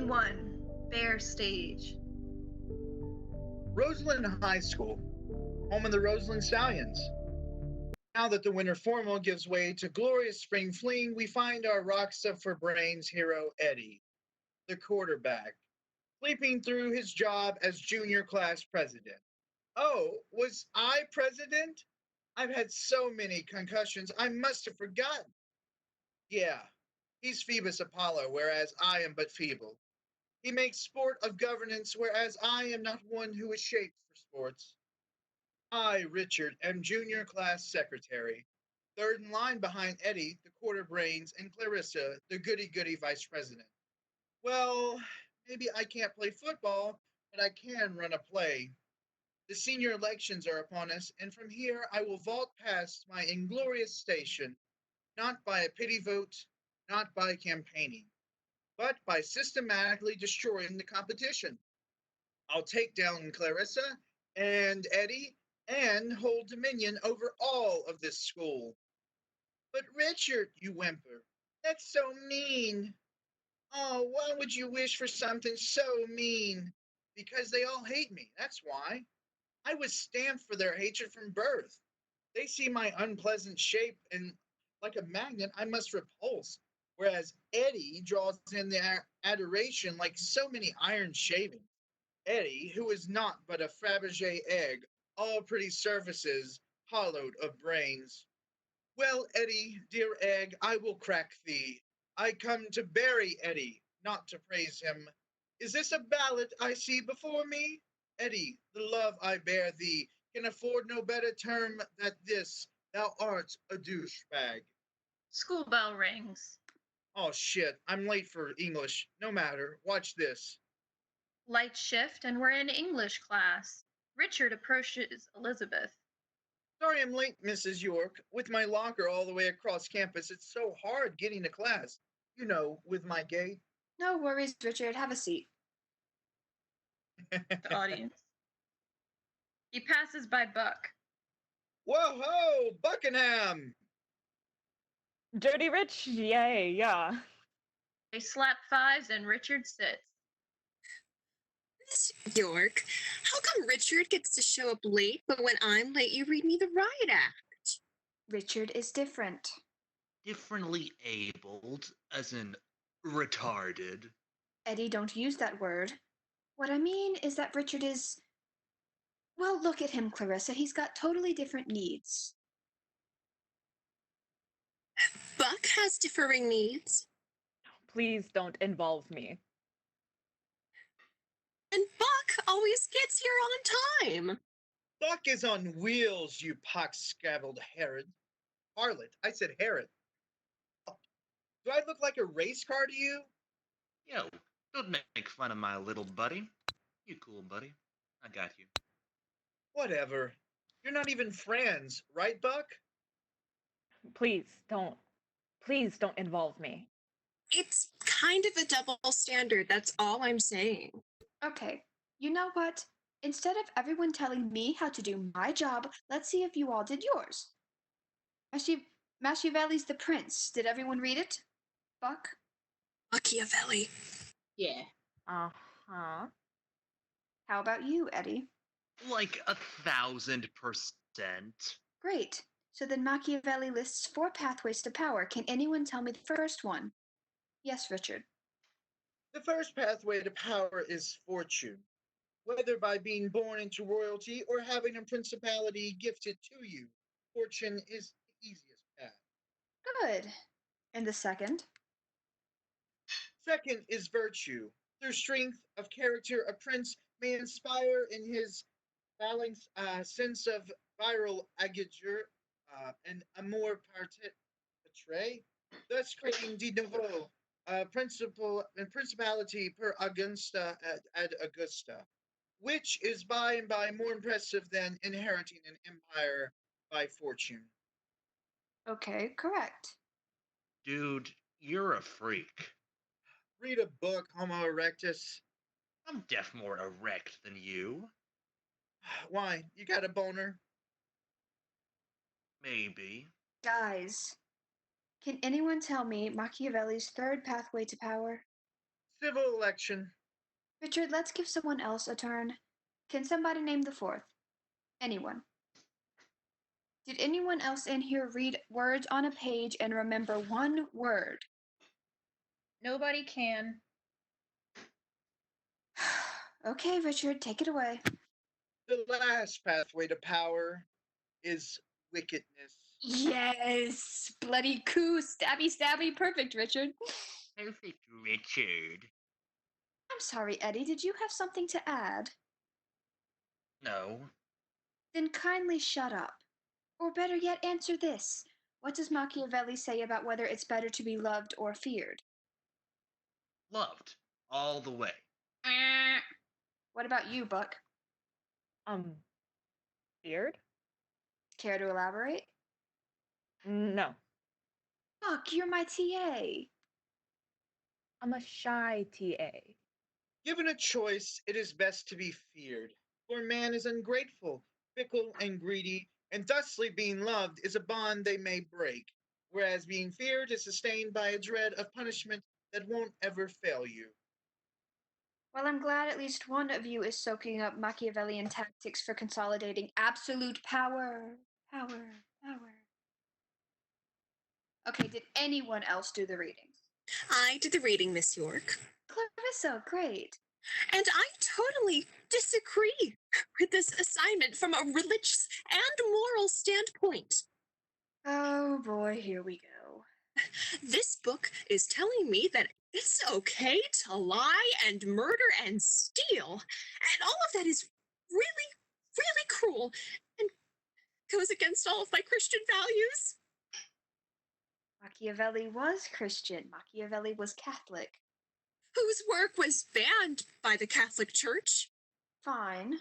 Scene 1, Bear Stage. Roseland High School, home of the Roseland Stallions. Now that the winter formal gives way to glorious spring fling, we find our rock stuff for brains hero Eddie, the quarterback, sleeping through his job as junior class president. Oh, was I president? I've had so many concussions, I must have forgotten. Yeah, he's Phoebus Apollo, whereas I am but feeble. He makes sport of governance, whereas I am not one who is shaped for sports. I, Richard, am junior class secretary, third in line behind Eddie, the quarter brains, and Clarissa, the goody-goody vice president. Well, maybe I can't play football, but I can run a play. The senior elections are upon us, and from here I will vault past my inglorious station, not by a pity vote, not by campaigning, but by systematically destroying the competition. I'll take down Clarissa and Eddie and hold dominion over all of this school. But Richard, you whimper, that's so mean. Oh, why would you wish for something so mean? Because they all hate me, that's why. I was stamped for their hatred from birth. They see my unpleasant shape, and like a magnet, I must repulse. Whereas Eddie draws in their adoration like so many iron shavings. Eddie, who is not but a Fabergé egg, all pretty surfaces, hollowed of brains. Well, Eddie, dear egg, I will crack thee. I come to bury Eddie, not to praise him. Is this a ballad I see before me? Eddie, the love I bear thee can afford no better term than this. Thou art a douchebag. School bell rings. Oh shit, I'm late for English. No matter, watch this. Lights shift, and we're in English class. Richard approaches Elizabeth. Sorry I'm late, Mrs. York. With my locker all the way across campus, it's so hard getting to class. You know, with my gait. No worries, Richard. Have a seat. The audience. He passes by Buck. Whoa ho, Buckingham! Dirty Rich? Yay, yeah. They slap fives, and Richard sits. Miss York, how come Richard gets to show up late, but when I'm late, you read me the riot act? Richard is different. Differently abled, as in retarded. Eddie, don't use that word. What I mean is that Richard is... Well, look at him, Clarissa. He's got totally different needs. Buck has differing needs. Please don't involve me. And Buck always gets here on time. Buck is on wheels, you pock-scabbled Herod. Harlot, I said Herod. Do I look like a race car to you? Yo, don't make fun of my little buddy. You cool, buddy. I got you. Whatever. You're not even friends, right, Buck? Please don't involve me. It's kind of a double standard, that's all I'm saying. Okay, you know what? Instead of everyone telling me how to do my job, let's see if you all did yours. Machiavelli's The Prince. Did everyone read it? Buck? Machiavelli. Yeah. Uh-huh. How about you, Eddie? Like 1,000%. Great. So then Machiavelli lists 4 pathways to power. Can anyone tell me the first one? Yes, Richard. The first pathway to power is fortune. Whether by being born into royalty or having a principality gifted to you, fortune is the easiest path. Good. And the second? Second is virtue. Through strength of character, a prince may inspire in his balanced sense of virile agudure and amour patrie, thus creating de novo principality per Augusta ad Augusta, which is by and by more impressive than inheriting an empire by fortune. Okay, correct. Dude, you're a freak. Read a book, Homo erectus. I'm def more erect than you. Why, you got a boner? Maybe. Guys, can anyone tell me Machiavelli's third pathway to power? Civil election. Richard, let's give someone else a turn. Can somebody name the fourth? Anyone? Did anyone else in here read words on a page and remember one word? Nobody can. Okay, Richard, take it away. The last pathway to power is wickedness. Yes! Bloody coup, stabby, stabby, perfect, Richard. Perfect, Richard. I'm sorry, Eddie, did you have something to add? No. Then kindly shut up. Or better yet, answer this. What does Machiavelli say about whether it's better to be loved or feared? Loved. All the way. What about you, Buck? Beard? Care to elaborate? No. Buck, you're my TA. I'm a shy TA. Given a choice, it is best to be feared. For man is ungrateful, fickle, and greedy, and thusly being loved is a bond they may break, whereas being feared is sustained by a dread of punishment that won't ever fail you. Well, I'm glad at least one of you is soaking up Machiavellian tactics for consolidating absolute power. Power. Okay, did anyone else do the reading? I did the reading, Miss York. Clarissa, great. And I totally disagree with this assignment from a religious and moral standpoint. Oh boy, here we go. This book is telling me that it's okay to lie and murder and steal, and all of that is really, really cruel and goes against all of my Christian values. Machiavelli was Christian. Machiavelli was Catholic. Whose work was banned by the Catholic Church. Fine,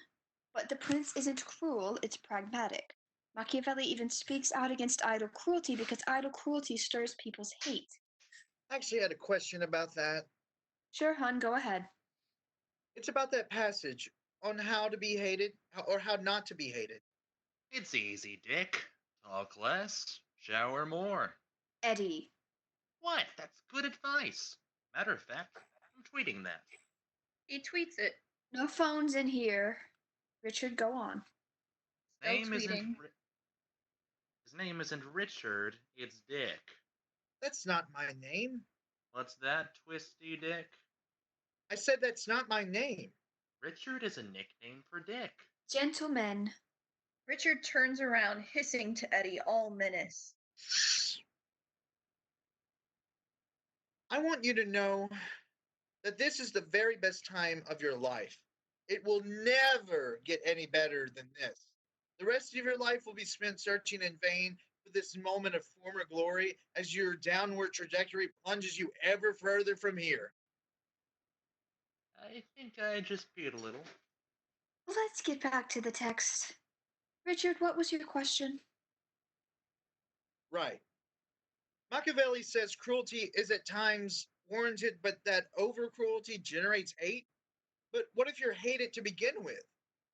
but the prince isn't cruel, it's pragmatic. Machiavelli even speaks out against idle cruelty because idle cruelty stirs people's hate. I actually had a question about that. Sure, hun, go ahead. It's about that passage on how to be hated or how not to be hated. It's easy, Dick. Talk less, shower more. Eddie. What? That's good advice. Matter of fact, I'm tweeting that. He tweets it. No phones in here. Richard, go on. His name Still isn't. tweeting. His name isn't Richard. It's Dick. That's not my name. What's that, Twisty Dick? I said that's not my name. Richard is a nickname for Dick. Gentlemen. Richard turns around, hissing to Eddie, all menace. I want you to know that this is the very best time of your life. It will never get any better than this. The rest of your life will be spent searching in vain for this moment of former glory as your downward trajectory plunges you ever further from here. I think I just peed a little. Let's get back to the text. Richard, what was your question? Right. Machiavelli says cruelty is at times warranted, but that over cruelty generates hate. But what if you're hated to begin with?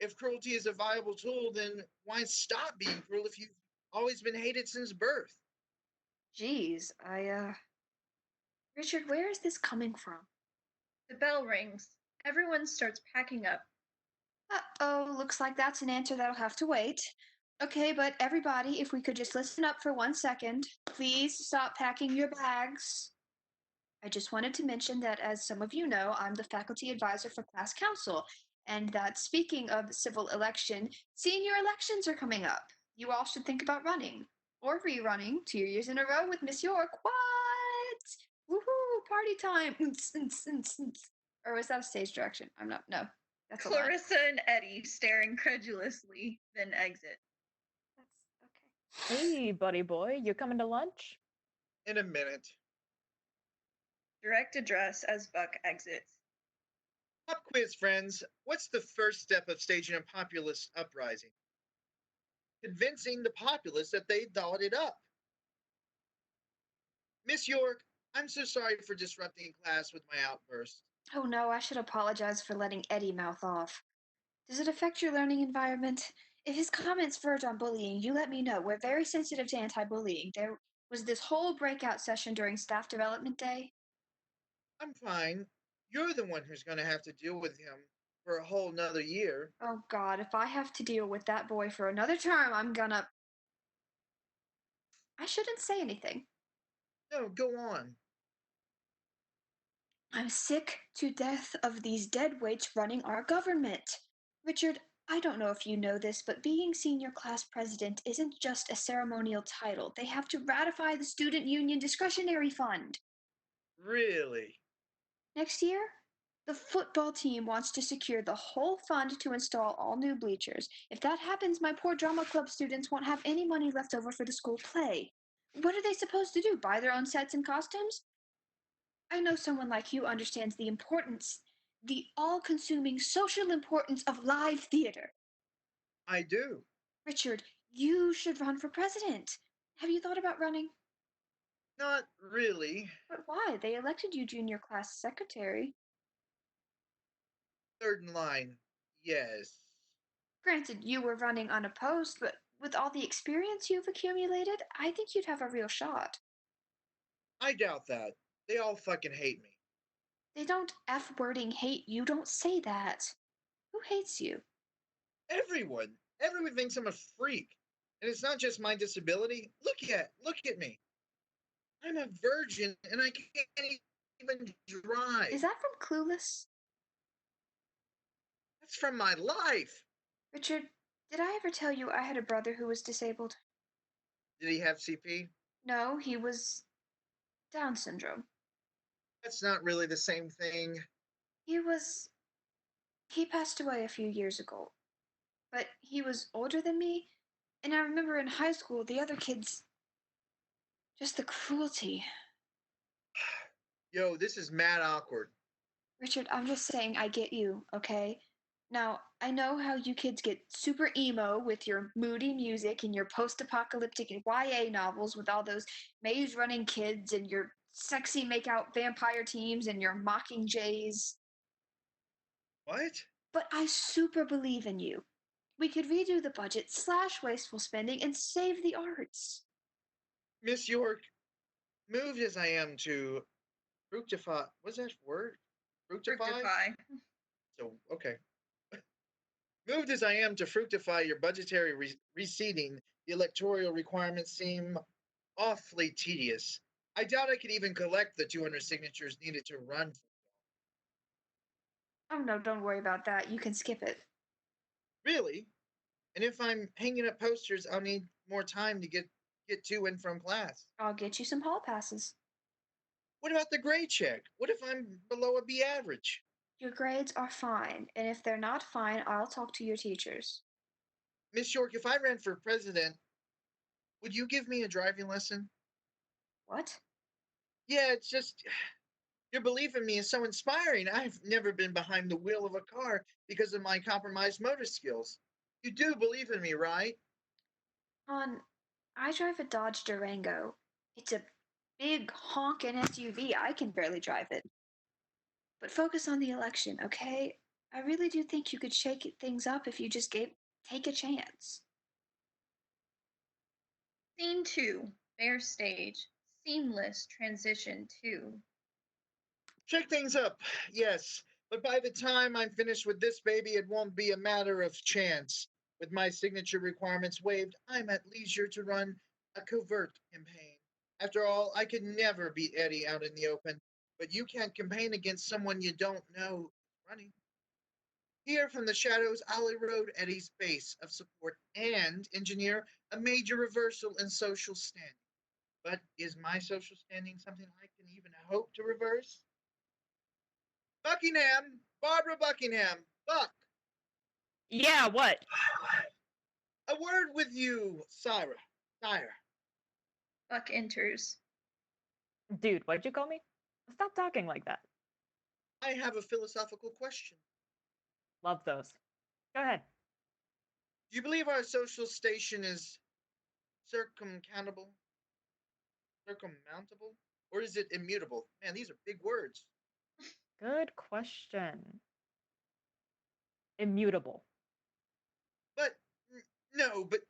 If cruelty is a viable tool, then why stop being cruel if you've always been hated since birth? Geez, Richard, where is this coming from? The bell rings. Everyone starts packing up. Uh-oh, looks like that's an answer that'll have to wait. Okay, but everybody, if we could just listen up for 1 second. Please stop packing your bags. I just wanted to mention that, as some of you know, I'm the faculty advisor for class council, and that speaking of civil election, senior elections are coming up. You all should think about running, or rerunning 2 years in a row with Miss York. What? Woohoo, party time. Or was that a stage direction? I'm not, no. That's a lie. Clarissa and Eddie stare incredulously, then exit. That's okay. Hey, buddy boy, you coming to lunch? In a minute. Direct address as Buck exits. Pop quiz, friends. What's the first step of staging a populist uprising? Convincing the populace that they thought it up. Miss York, I'm so sorry for disrupting class with my outburst. Oh no, I should apologize for letting Eddie mouth off. Does it affect your learning environment? If his comments verge on bullying, you let me know. We're very sensitive to anti-bullying. There was this whole breakout session during staff development day. I'm fine. You're the one who's going to have to deal with him for a whole nother year. Oh God, if I have to deal with that boy for another term, I'm gonna. I shouldn't say anything. No, go on. I'm sick to death of these dead weights running our government. Richard, I don't know if you know this, but being senior class president isn't just a ceremonial title. They have to ratify the Student Union Discretionary Fund. Really? Next year, the football team wants to secure the whole fund to install all new bleachers. If that happens, my poor drama club students won't have any money left over for the school play. What are they supposed to do? Buy their own sets and costumes? I know someone like you understands the importance, the all consuming social importance of live theater. I do. Richard, you should run for president. Have you thought about running? Not really. But why? They elected you junior class secretary. Third in line. Yes. Granted, you were running unopposed, but with all the experience you've accumulated, I think you'd have a real shot. I doubt that. They all fucking hate me. They don't F-wording hate you, don't say that. Who hates you? Everyone. Everyone thinks I'm a freak. And it's not just my disability. Look at me. I'm a virgin and I can't even drive. Is that from Clueless? That's from my life. Richard, did I ever tell you I had a brother who was disabled? Did he have CP? No, he was Down syndrome. That's not really the same thing. He was. He passed away a few years ago. But he was older than me, and I remember in high school the other kids. Just the cruelty. Yo, this is mad awkward. Richard, I'm just saying I get you, okay? Now, I know how you kids get super emo with your moody music and your post apocalyptic YA novels with all those maze running kids and your sexy make out vampire teams and your mocking jays. What? But I super believe in you. We could redo the budget, slash wasteful spending, and save the arts. Miss York, moved as I am to fructify. What's that word? Fructify? So, okay. Moved as I am to fructify your budgetary receding, the electoral requirements seem awfully tedious. I doubt I could even collect the 200 signatures needed to run. Oh no, don't worry about that. You can skip it. Really? And if I'm hanging up posters, I'll need more time to get to and from class. I'll get you some hall passes. What about the grade check? What if I'm below a B average? Your grades are fine, and if they're not fine, I'll talk to your teachers. Miss York, if I ran for president, would you give me a driving lesson? What? Yeah, it's just your belief in me is so inspiring. I've never been behind the wheel of a car because of my compromised motor skills. You do believe in me, right? I drive a Dodge Durango. It's a big honkin' SUV. I can barely drive it. But focus on the election, okay? I really do think you could shake things up if you just take a chance. Scene 2, Fair Stage. Seamless transition 2. Check things up, yes. But by the time I'm finished with this baby, it won't be a matter of chance. With my signature requirements waived, I'm at leisure to run a covert campaign. After all, I could never beat Eddie out in the open, but you can't campaign against someone you don't know running. Here from the shadows, I'll erode Eddie's base of support and engineer a major reversal in social standing. But is my social standing something I can even hope to reverse? Buckingham! Barbara Buckingham! Buck! Yeah, what? A word with you, Sire. Buck enters. Dude, what'd you call me? Stop talking like that. I have a philosophical question. Love those. Go ahead. Do you believe our social station is circumcountable? Circumountable? Or is it immutable? Man, these are big words. Good question. Immutable. But, no, but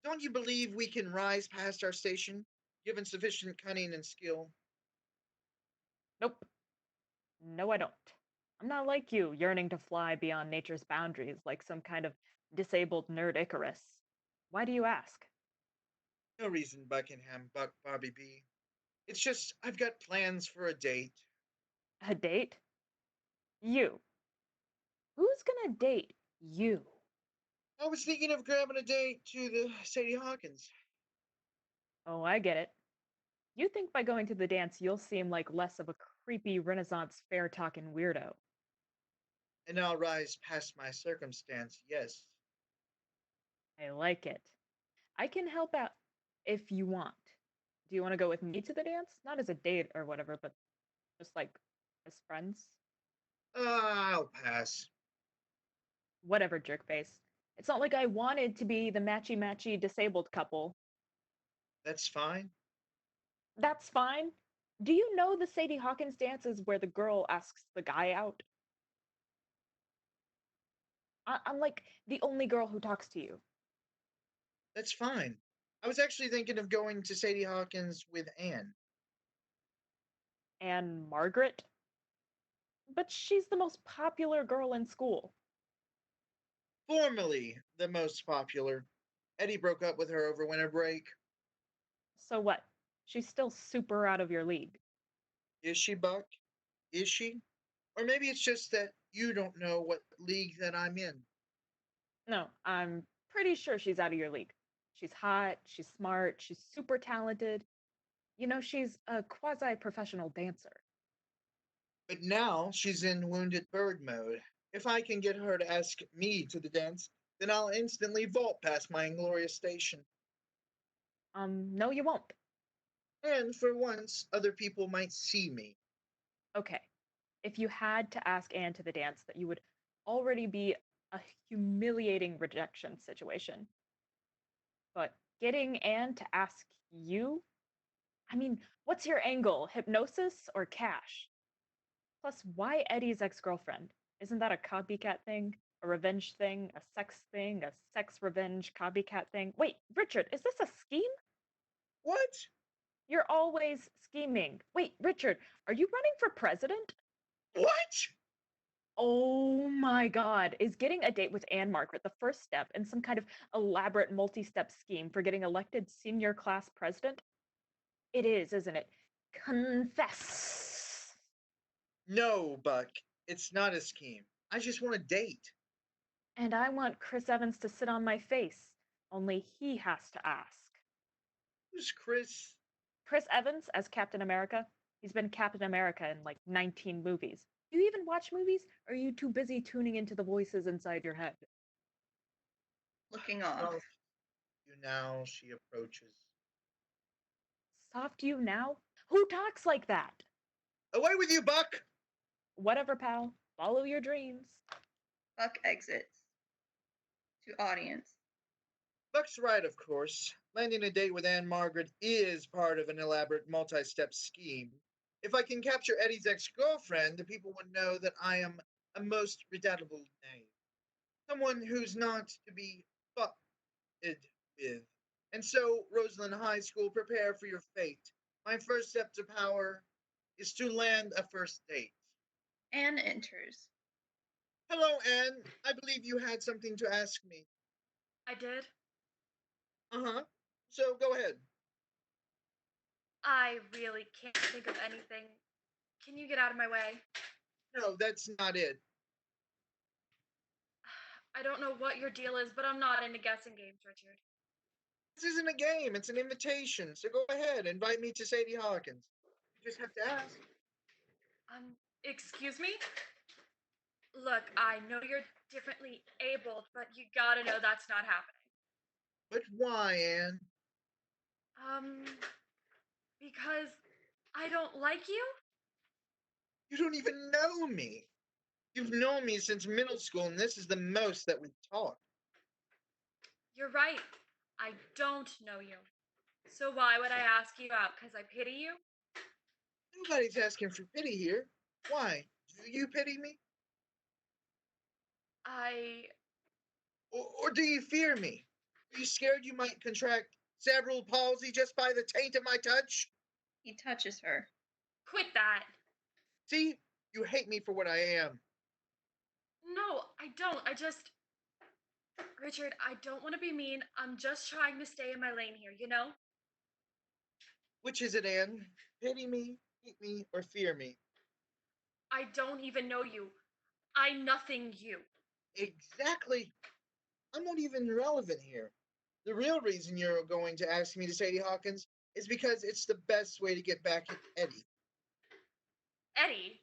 don't you believe we can rise past our station, given sufficient cunning and skill? Nope. No, I don't. I'm not like you, yearning to fly beyond nature's boundaries like some kind of disabled nerd Icarus. Why do you ask? No reason, Buckingham, Bobby B. It's just I've got plans for a date. A date? You. Who's gonna date you? I was thinking of grabbing a date to the Sadie Hawkins. Oh, I get it. You think by going to the dance you'll seem like less of a creepy Renaissance fair talking weirdo. And I'll rise past my circumstance, yes. I like it. I can help out if you want. Do you want to go with me to the dance? Not as a date or whatever, but just like as friends? I'll pass. Whatever, jerkface. It's not like I wanted to be the matchy disabled couple. That's fine. That's fine. Do you know the Sadie Hawkins dance is where the girl asks the guy out? I'm like the only girl who talks to you. That's fine. I was actually thinking of going to Sadie Hawkins with Anne. And Margaret? But she's the most popular girl in school. Formerly the most popular. Eddie broke up with her over winter break. So what? She's still super out of your league. Is she, Buck? Is she? Or maybe it's just that you don't know what league that I'm in. No, I'm pretty sure she's out of your league. She's hot, she's smart, she's super talented. You know, she's a quasi professional dancer. But now she's in wounded bird mode. If I can get her to ask me to the dance, then I'll instantly vault past my inglorious station. No, you won't. And for once, other people might see me. Okay. If you had to ask Anne to the dance, that you would already be a humiliating rejection situation. But getting Anne to ask you? I mean, what's your angle? Hypnosis or cash? Plus, why Eddie's ex girlfriend? Isn't that a copycat thing? A revenge thing? A sex revenge copycat thing? Wait, Richard, is this a scheme? What? You're always scheming. Wait, Richard, are you running for president? What? Oh my god. Is getting a date with Anne Margaret the first step in some kind of elaborate multi step scheme for getting elected senior class president? It is, isn't it? Confess. No, Buck. It's not a scheme. I just want a date. And I want Chris Evans to sit on my face. Only he has to ask. Who's Chris? Chris Evans as Captain America? He's been Captain America in like 19 movies. Do you even watch movies? Or are you too busy tuning into the voices inside your head? Looking off. Soft you now she approaches. Soft you now? Who talks like that? Away with you, Buck! Whatever, pal. Follow your dreams. Buck exits. To audience. Buck's right, of course. Landing a date with Anne Margaret is part of an elaborate multi-step scheme. If I can capture Eddie's ex-girlfriend, the people would know that I am a most redoubtable knave. Someone who's not to be fucked with. And so, Roseland High School, prepare for your fate. My first step to power is to land a first date. Anne enters. Hello, Anne. I believe you had something to ask me. I did. Uh-huh. So, go ahead. I really can't think of anything. Can you get out of my way? No, that's not it. I don't know what your deal is, but I'm not into guessing games, Richard. This isn't a game, it's an invitation. So go ahead, invite me to Sadie Hawkins. You just have to ask. Excuse me? Look, I know you're differently abled, but you gotta know that's not happening. But why, Anne? Because I don't like you? You don't even know me. You've known me since middle school, and this is the most that we've talked. You're right. I don't know you. So why would I ask you out? Because I pity you? Nobody's asking for pity here. Why? Do you pity me? Or do you fear me? Are you scared you might contract cerebral palsy just by the taint of my touch? He touches her. Quit that. See? You hate me for what I am. No, I don't. Richard, I don't want to be mean. I'm just trying to stay in my lane here, you know? Which is it, Anne? Pity me, hate me, or fear me? I don't even know you. I nothing you. Exactly. I'm not even relevant here. The real reason you're going to ask me to Sadie Hawkins is because it's the best way to get back at Eddie. Eddie?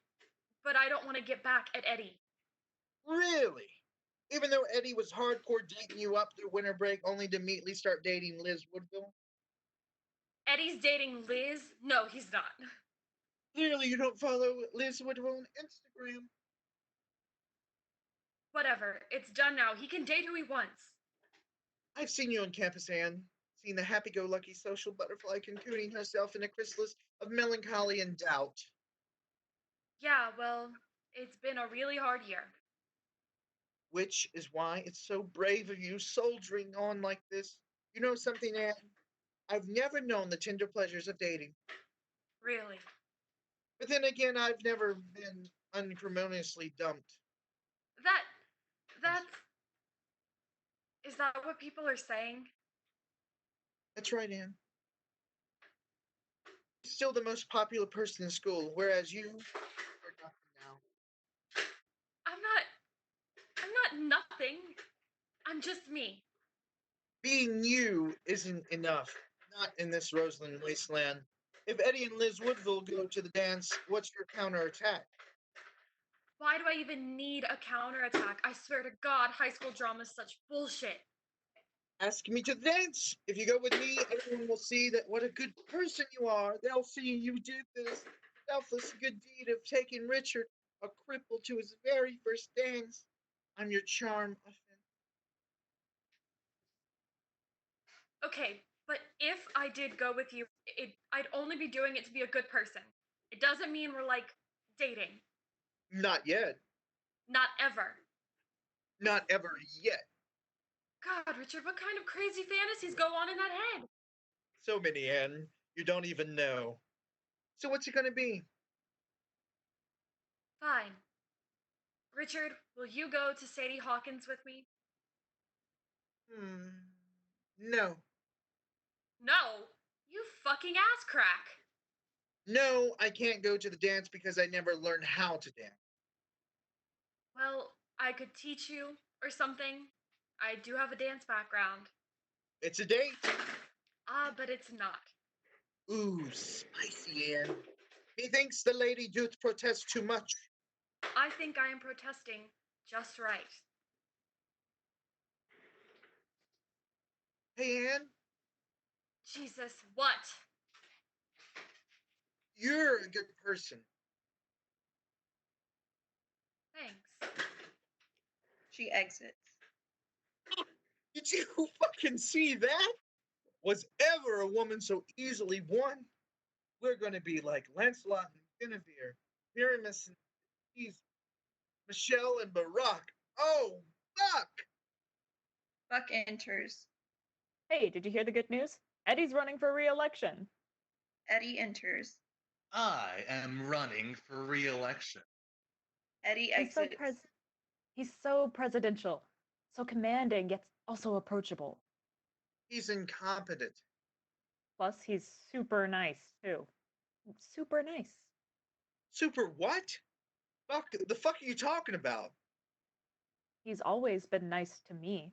But I don't want to get back at Eddie. Really? Even though Eddie was hardcore dating you up through winter break only to immediately start dating Liz Woodville? Eddie's dating Liz? No, he's not. Clearly you don't follow Liz Woodville on Instagram. Whatever. It's done now. He can date who he wants. I've seen you on campus, Anne. Seen the happy-go-lucky social butterfly concocting herself in a chrysalis of melancholy and doubt. Yeah, well, it's been a really hard year. Which is why it's so brave of you soldiering on like this. You know something, Anne? I've never known the tender pleasures of dating. Really. But then again, I've never been unceremoniously dumped. That's... Is that what people are saying? That's right, Anne. You're still the most popular person in school, whereas you are nothing now. I'm not nothing. I'm just me. Being you isn't enough. Not in this Roseland wasteland. If Eddie and Liz Woodville go to the dance, what's your counterattack? Why do I even need a counterattack? I swear to God, high school drama is such bullshit. Ask me to the dance. If you go with me, everyone will see that what a good person you are. They'll see you did this selfless good deed of taking Richard, a cripple, to his very first dance. I'm your charm offense. Okay, but if I did go with you, I'd only be doing it to be a good person. It doesn't mean we're like dating. Not yet. Not ever. Not ever yet. God, Richard, what kind of crazy fantasies go on in that head? So many, Anne. You don't even know. So what's it gonna be? Fine. Richard, will you go to Sadie Hawkins with me? No. No, you fucking ass crack. No, I can't go to the dance because I never learned how to dance. Well, I could teach you or something. I do have a dance background. It's a date. But it's not. Ooh, spicy, Anne. Methinks the lady doth protest too much. I think I am protesting just right. Hey, Anne, Jesus, what? you're a good person. Thanks. She exits. Did you fucking see that? Was ever a woman so easily won? We're gonna be like Lancelot and Guinevere, Pyramus and Caesar, Michelle and Barack. Oh, fuck! Buck enters. Hey, did you hear the good news? Eddie's running for re-election. Eddie enters. I am running for re-election. Eddie He's so exits. he's so presidential, so commanding, yet also approachable. He's incompetent. Plus, he's super nice too. Super nice. Super what? Fuck, the fuck are you talking about? He's always been nice to me.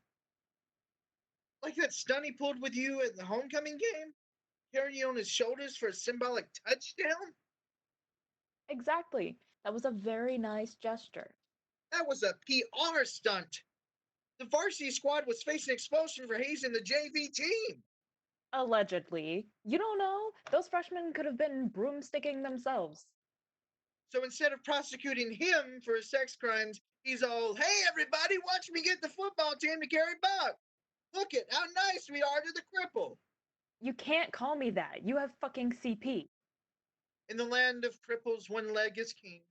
Like that stunt he pulled with you at the homecoming game? Carrying you on his shoulders for a symbolic touchdown? Exactly. That was a very nice gesture. That was a PR stunt. The varsity squad was facing expulsion for hazing the JV team. Allegedly. You don't know? Those freshmen could have been broomsticking themselves. So instead of prosecuting him for his sex crimes, he's all, hey, everybody, watch me get the football team to carry Buck. Look at how nice we are to the cripple. You can't call me that. You have fucking CP. In the land of cripples, one leg is king.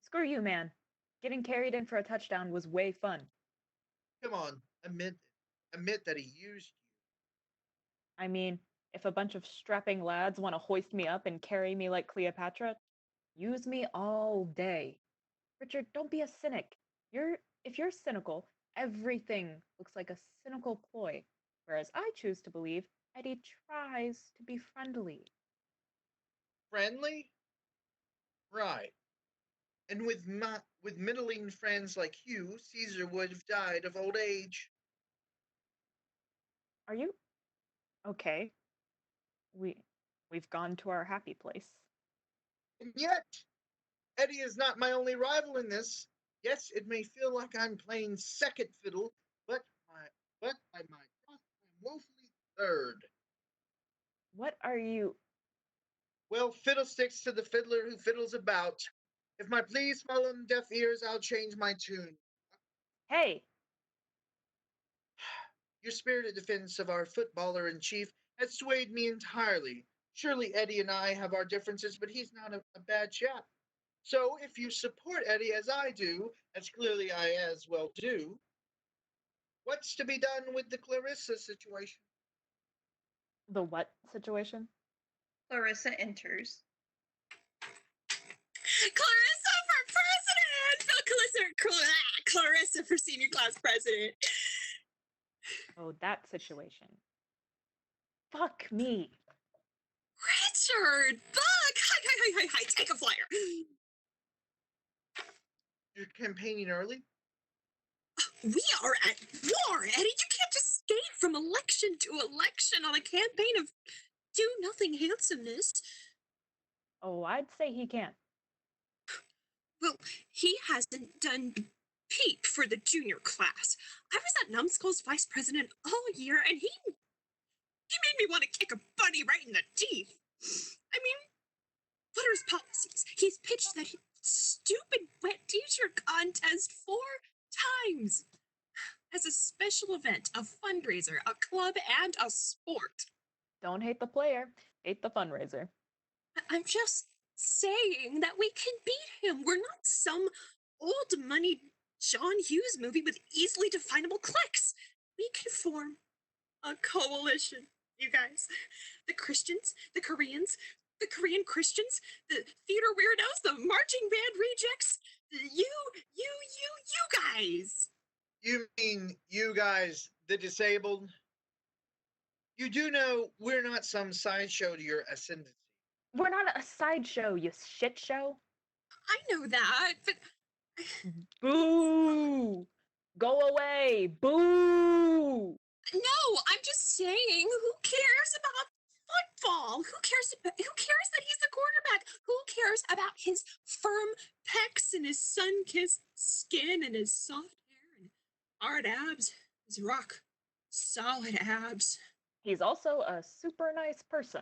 Screw you, man. Getting carried in for a touchdown was way fun. Come on, admit that he used you. I mean, if a bunch of strapping lads want to hoist me up and carry me like Cleopatra, Use me all day. Richard, don't be a cynic. If you're cynical, everything looks like a cynical ploy. Whereas I choose to believe Eddie tries to be friendly. Friendly? Right. And with middling friends like you, Caesar would have died of old age. Are you okay? We've gone to our happy place. And yet, Eddie is not my only rival in this. Yes, it may feel like I'm playing second fiddle, but I might trust I'm woefully third. What are you? Well, fiddlesticks to the fiddler who fiddles about. If my pleas fall on deaf ears, I'll change my tune. Hey, Your spirited defense of our footballer in chief has swayed me entirely. Surely Eddie and I have our differences, but he's not a bad chap. So if you support Eddie as I do, as clearly I as well do, what's to be done with the Clarissa situation? the what situation? Clarissa enters. Clarissa for president! Clarissa for senior class president. Oh, that situation. Fuck me. Richard! Buck! Hi, take a flyer. You're campaigning early? We are at war, Eddie. You can't just skate from election to election on a campaign of do-nothing handsomeness. Oh, I'd say he can. Well, he hasn't done peep for the junior class. I was that numbskull's vice president all year, and he made me want to kick a bunny right in the teeth. I mean, what are his policies? He's pitched that stupid wet t-shirt contest 4 times as a special event, a fundraiser, a club, and a sport. Don't hate the player, hate the fundraiser. I'm just saying that we can beat him. We're not some old money John Hughes movie with easily definable cliques. We can form a coalition, you guys. The Christians, the Koreans, the Korean Christians, the theater weirdos, the marching band rejects, you guys. You mean you guys, the disabled? You do know we're not some sideshow to your ascendancy. We're not a sideshow, you shit show. I know that, but Boo! Go away! Boo! no, I'm just saying, who cares about football? Who cares that he's the quarterback? Who cares about his firm pecs and his sun-kissed skin and his soft hair and hard abs? His rock solid abs. He's also a super nice person.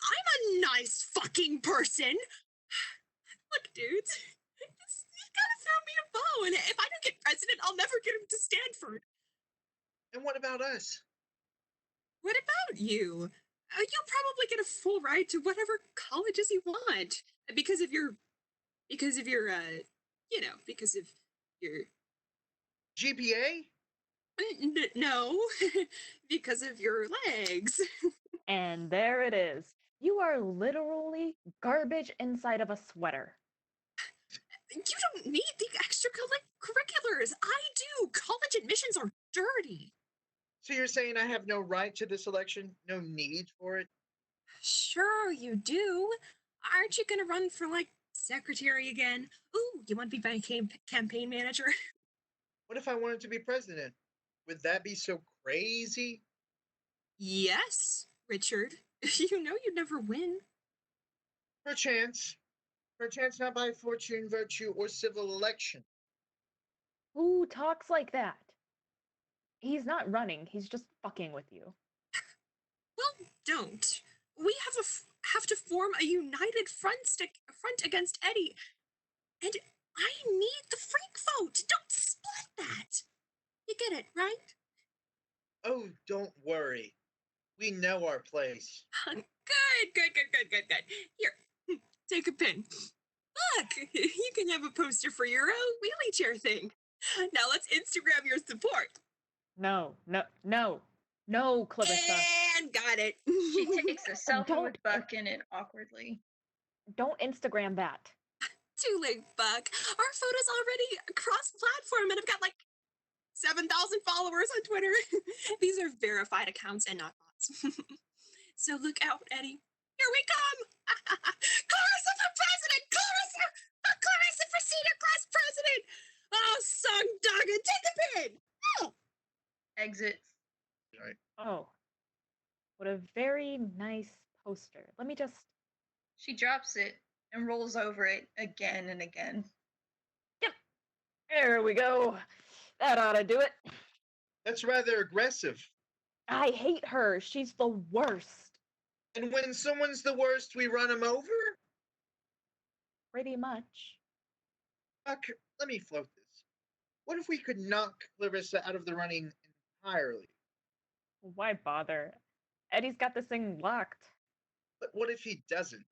I'm a nice fucking person. Look, dudes, you gotta throw me a bone. If I don't get president, I'll never get him to Stanford. And what about us? What about you? You'll probably get a full ride to whatever colleges you want because of your GPA? No, because of your legs. And there it is. You are literally garbage inside of a sweater. You don't need the extracurriculars. I do. College admissions are dirty. So you're saying I have no right to this election? No need for it? Sure you do. Aren't you gonna run for, secretary again? Ooh, you want to be my campaign manager? What if I wanted to be president? Would that be so crazy? Yes, Richard. You know you'd never win. Perchance. Perchance not by fortune, virtue, or civil election. Who talks like that? He's not running, he's just fucking with you. Well, don't. We have to form a united front against Eddie. And I need the freak vote. Don't split that. You get it, right? Oh, don't worry. We know our place. Good. Here, take a pin. Look, you can have a poster for your wheelie chair thing. Now let's Instagram your support. No, Clarissa. And got it. She takes a selfie Don't- with Buck in it awkwardly. Don't Instagram that. Too late, Buck. Our photo's already cross-platform and I've got like 7,000 followers on Twitter. These are verified accounts and not bots. So look out, Eddie. Here we come! Clarissa for president! Clarissa for senior class president! Oh, song dog, and take the pin! Oh! Exits. Oh, what a very nice poster. Let me just. She drops it and rolls over it again and again. Yep. There we go. That ought to do it. That's rather aggressive. I hate her. She's the worst. And when someone's the worst, we run them over? Pretty much. Buck, let me float this. What if we could knock Clarissa out of the running entirely? Why bother? Eddie's got this thing locked. But what if he doesn't?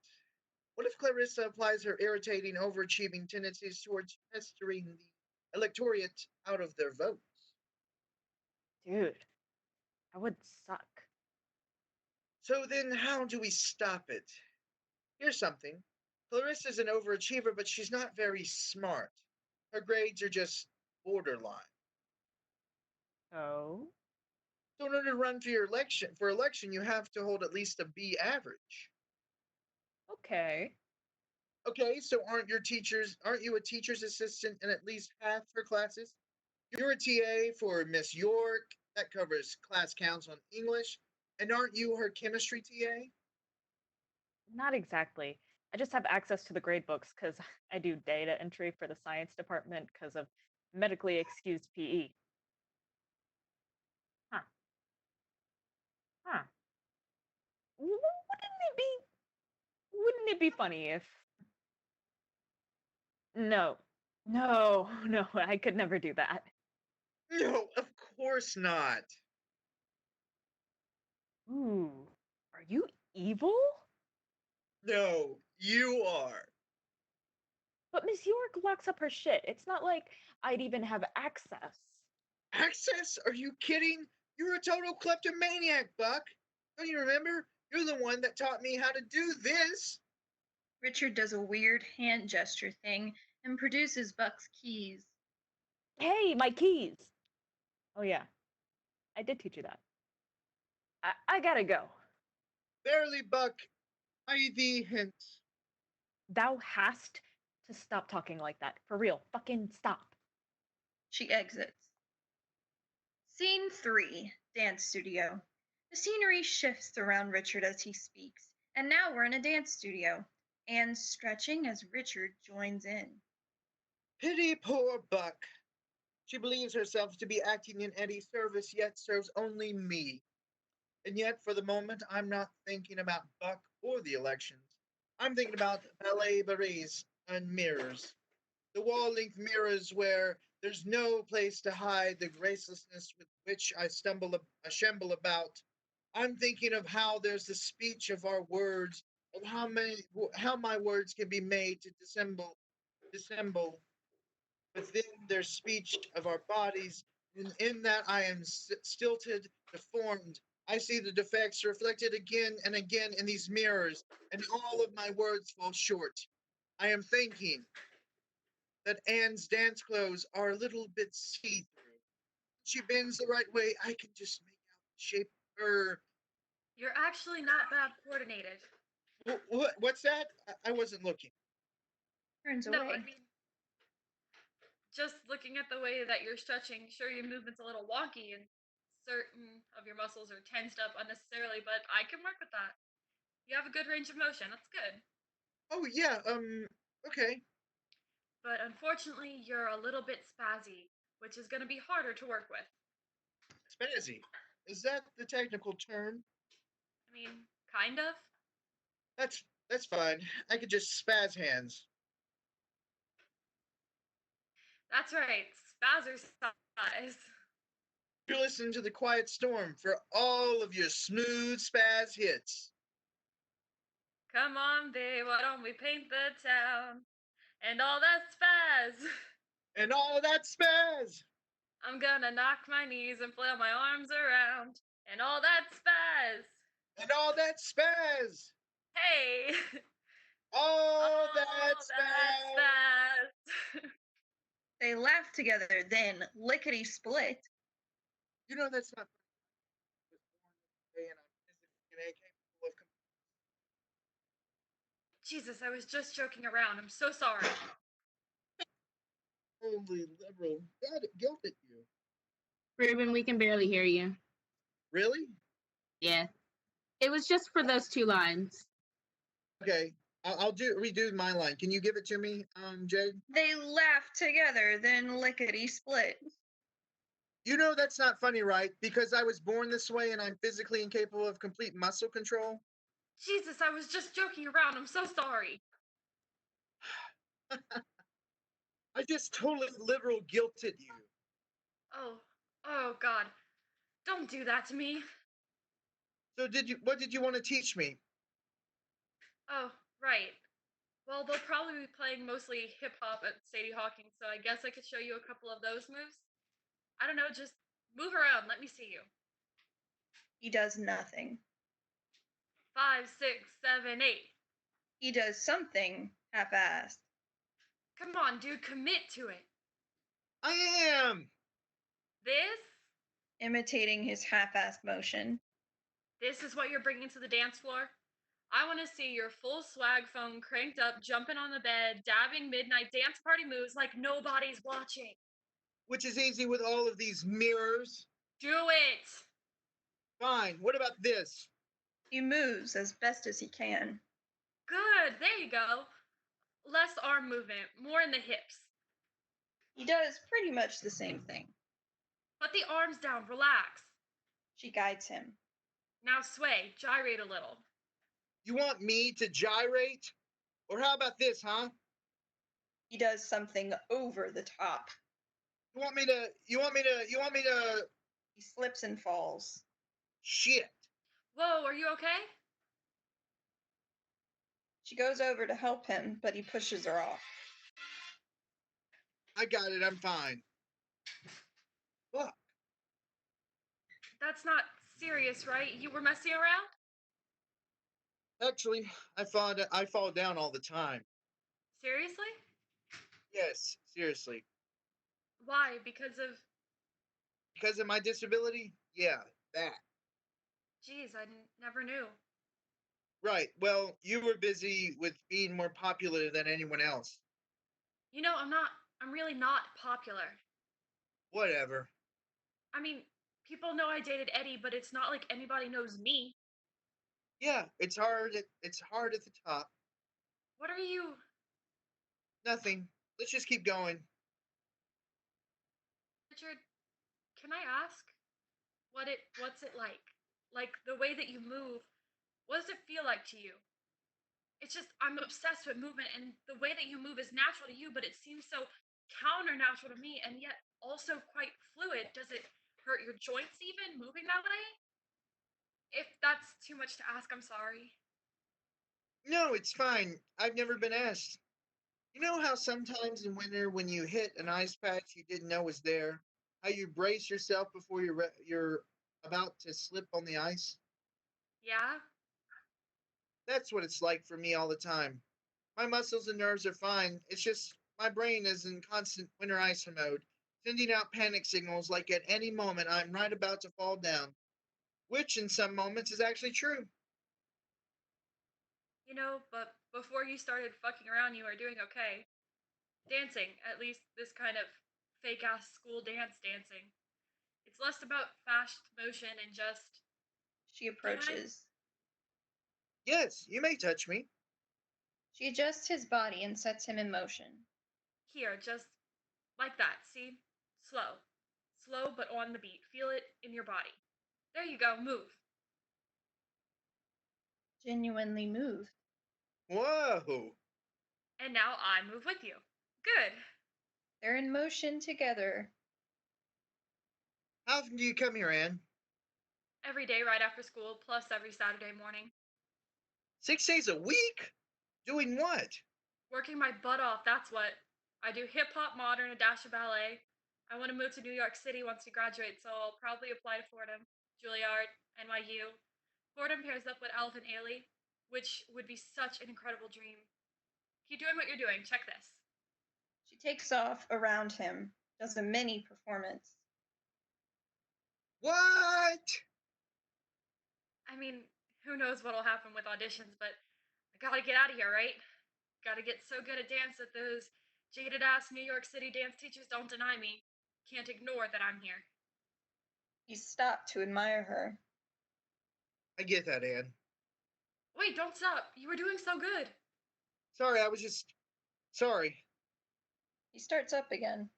What if Clarissa applies her irritating, overachieving tendencies towards pestering the electorate out of their votes? Dude, that would suck. So then how do we stop it? Here's something. Clarissa's an overachiever, but she's not very smart. Her grades are just borderline. Oh? So in order to run for election, you have to hold at least a B average. Okay. Okay, so aren't you a teacher's assistant in at least half her classes? You're a TA for Miss York, that covers class counts on English, and aren't you her chemistry TA? Not exactly. I just have access to the grade books because I do data entry for the science department because of medically excused PE. Huh. Huh. Wouldn't it be funny if. No. No, I could never do that. No, of course not. Ooh. Are you evil? No, you are. But Miss York locks up her shit. It's not like I'd even have access. Access? Are you kidding? You're a total kleptomaniac, Buck. Don't you remember? You're the one that taught me how to do this. Richard does a weird hand gesture thing and produces Buck's keys. Hey, my keys! Oh yeah, I did teach you that. I gotta go. Verily, Buck, I thee hint. Thou hast to stop talking like that. For real. Fucking stop. She exits. Scene 3, dance studio. The scenery shifts around Richard as he speaks, and now we're in a dance studio. Anne's stretching as Richard joins in. Pity poor Buck. She believes herself to be acting in Eddie's service, yet serves only me. And yet, for the moment, I'm not thinking about Buck or the elections. I'm thinking about ballet berets and mirrors. The wall-length mirrors where there's no place to hide the gracelessness with which I shamble about. I'm thinking of how there's the speech of our words, and how my words can be made to dissemble within their speech of our bodies. And in that I am stilted, deformed. I see the defects reflected again and again in these mirrors, and all of my words fall short. I am thinking that Anne's dance clothes are a little bit see-through. She bends the right way, I can just make out the shape of her. You're actually not bad coordinated. What's that? I wasn't looking. Turns No, away. I mean, just looking at the way that you're stretching, sure, your movement's a little wonky and certain of your muscles are tensed up unnecessarily, but I can work with that. You have a good range of motion. That's good. Oh, yeah, okay. But unfortunately, you're a little bit spazzy, which is going to be harder to work with. Spazzy. Is that the technical term? I mean, kind of. That's fine. I could just spaz hands. That's right, spazzercise. You listen to the Quiet Storm for all of your smooth spaz hits. Come on, babe, why don't we paint the town? And all that spaz. And all that spaz. I'm gonna knock my knees and flail my arms around. And all that spaz. And all that spaz. Hey! Oh, that's that's bad. fast. They laugh together, then lickety split. You know that's not funny. I was born this way and I'm physically incapable of Jesus, I was just joking around. I'm so sorry. holy liberal. God, it guilted you. Ruben, we can barely hear you. Really? Yeah. It was just for those 2 lines. Okay. I'll redo my line. Can you give it to me, Jade? They laugh together, then lickety split. You know that's not funny, right? Because I was born this way and I'm physically incapable of complete muscle control. Jesus, I was just joking around. I'm so sorry. I just totally liberal guilted you. Oh God. Don't do that to me. So what did you want to teach me? Oh, right. Well, they'll probably be playing mostly hip hop at Sadie Hawking, so I guess I could show you a couple of those moves. I don't know, just move around. Let me see you. He does nothing. 5, 6, 7, 8. He does something half-assed. Come on, dude, commit to it. I am. This? Imitating his half-assed motion. This is what you're bringing to the dance floor? I want to see your full swag phone cranked up, jumping on the bed, dabbing midnight dance party moves like nobody's watching. Which is easy with all of these mirrors. Do it! Fine. What about this? He moves as best as he can. Good, there you go. Less arm movement, more in the hips. He does pretty much the same thing. Put the arms down, relax. She guides him. Now sway, gyrate a little. You want me to gyrate? Or how about this, huh? He does something over the top. You want me to He slips and falls. shit. Whoa, are you okay? She goes over to help him, but he pushes her off. I got it, I'm fine. Fuck. That's not serious, right? You were messing around? Actually, I fall down all the time. Seriously? Yes, seriously. Why? Because of my disability? Yeah, that. geez, I never knew. Right. Well, you were busy with being more popular than anyone else. You know, I'm really not popular. Whatever. I mean, people know I dated Eddie, but it's not like anybody knows me. Yeah, it's hard. It's hard at the top. What are you? Nothing. Let's just keep going. Richard, can I ask what's it like? Like the way that you move, what does it feel like to you? It's just I'm obsessed with movement and the way that you move is natural to you, but it seems so counter natural to me and yet also quite fluid. Does it hurt your joints even moving that way? If that's too much to ask, I'm sorry. No, it's fine. I've never been asked. You know how sometimes in winter, when you hit an ice patch you didn't know was there, how you brace yourself before you're about to slip on the ice? Yeah? That's what it's like for me all the time. My muscles and nerves are fine. It's just my brain is in constant winter ice mode, sending out panic signals like at any moment I'm right about to fall down, which in some moments is actually true. You know, but before you started fucking around, you were doing okay. Dancing, at least this kind of fake ass school dance dancing. It's less about fast motion and just. She approaches. Yes, you may touch me. She adjusts his body and sets him in motion. Here, just like that, see? Slow. Slow, but on the beat. Feel it in your body. There you go, move. Genuinely moved. Whoa. And now I move with you. Good. They're in motion together. How often do you come here, Anne? Every day right after school, plus every Saturday morning. 6 days a week? Doing what? Working my butt off, that's what. I do hip hop, modern, a dash of ballet. I want to move to New York City once we graduate, so I'll probably apply to Fordham, Juilliard, NYU. Fordham pairs up with Alvin Ailey, which would be such an incredible dream. Keep doing what you're doing. Check this. She takes off around him, does a mini performance. What? I mean, who knows what'll happen with auditions, but I gotta get out of here, right? Gotta get so good at dance that those jaded ass New York City dance teachers don't deny me. Can't ignore that I'm here. He stopped to admire her. I get that, Anne. Wait, don't stop. You were doing so good. Sorry, I was just. Sorry. He starts up again.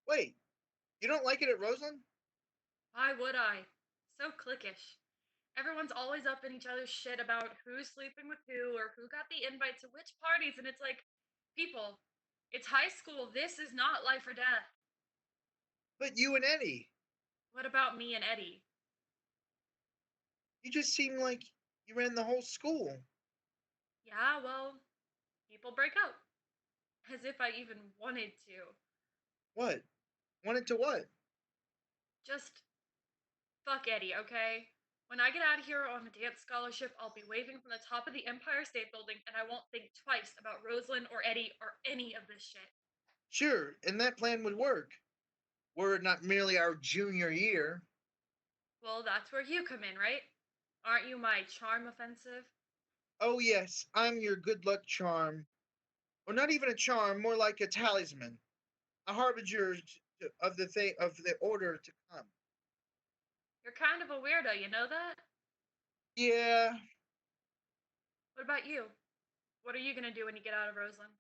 Wait, you don't like it at Roseland? Why would I? So cliquish. Everyone's always up in each other's shit about who's sleeping with who or who got the invite to which parties, and it's like, people, it's high school. This is not life or death. But you and Eddie. What about me and Eddie? You just seem like you ran the whole school. Yeah, well, people break up. As if I even wanted to. What? Wanted to what? Just fuck Eddie, okay? When I get out of here on a dance scholarship, I'll be waving from the top of the Empire State Building, and I won't think twice about Roseland or Eddie or any of this shit. Sure, and that plan would work. Were it not merely our junior year. Well, that's where you come in, right? Aren't you my charm offensive? Oh yes, I'm your good luck charm. Or not even a charm, more like a talisman. A harbinger of the order to come. You're kind of a weirdo, you know that? Yeah, What about you? What are you gonna do when you get out of Roseland?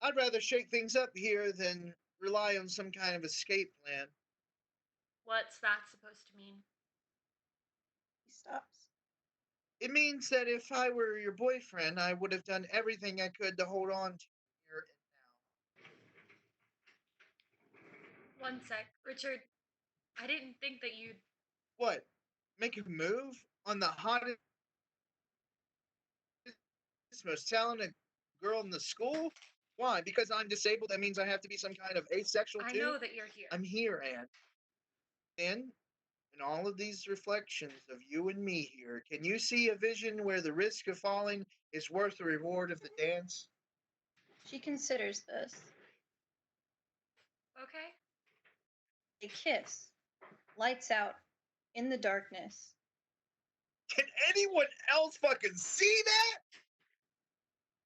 I'd rather shake things up here than rely on some kind of escape plan. What's that supposed to mean? He stops. It means that if I were your boyfriend, I would have done everything I could to hold on to you here and now. One sec. Richard, I didn't think that you'd. What? Make a move on the hottest, most talented girl in the school? Why? Because I'm disabled? That means I have to be some kind of asexual I too? know that you're here. I'm here, Anne. Then, in all of these reflections of you and me here, can you see a vision where the risk of falling is worth the reward of the dance? She considers this. Okay? They kiss. Lights out. In the darkness. Can anyone else fucking see that?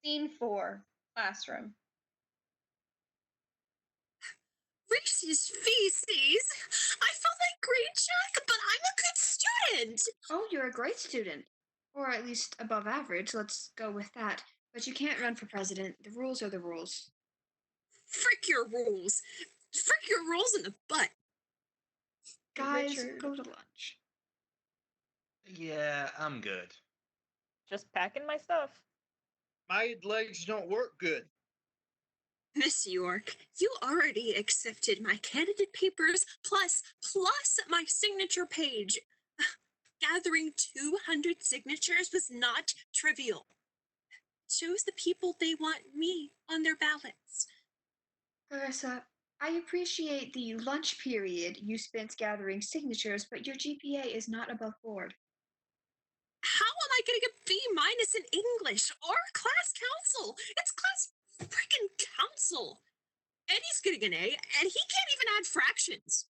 Scene 4. Classroom. Reese's feces. I felt like great Jack, but I'm a good student. Oh, you're a great student. Or at least above average, let's go with that. But you can't run for president. The rules are the rules. Frick your rules. Frick your rules in the butt. Guys, Richard. go to lunch. Yeah, I'm good. Just packing my stuff. My legs don't work good. Miss York, you already accepted my candidate papers plus my signature page. Gathering 200 signatures was not trivial. Shows the people they want me on their ballots. Clarissa, I appreciate the lunch period you spent gathering signatures, but your GPA is not above board. How am I getting a B- in English or class council? It's class freaking council. Eddie's getting an A, and he can't even add fractions.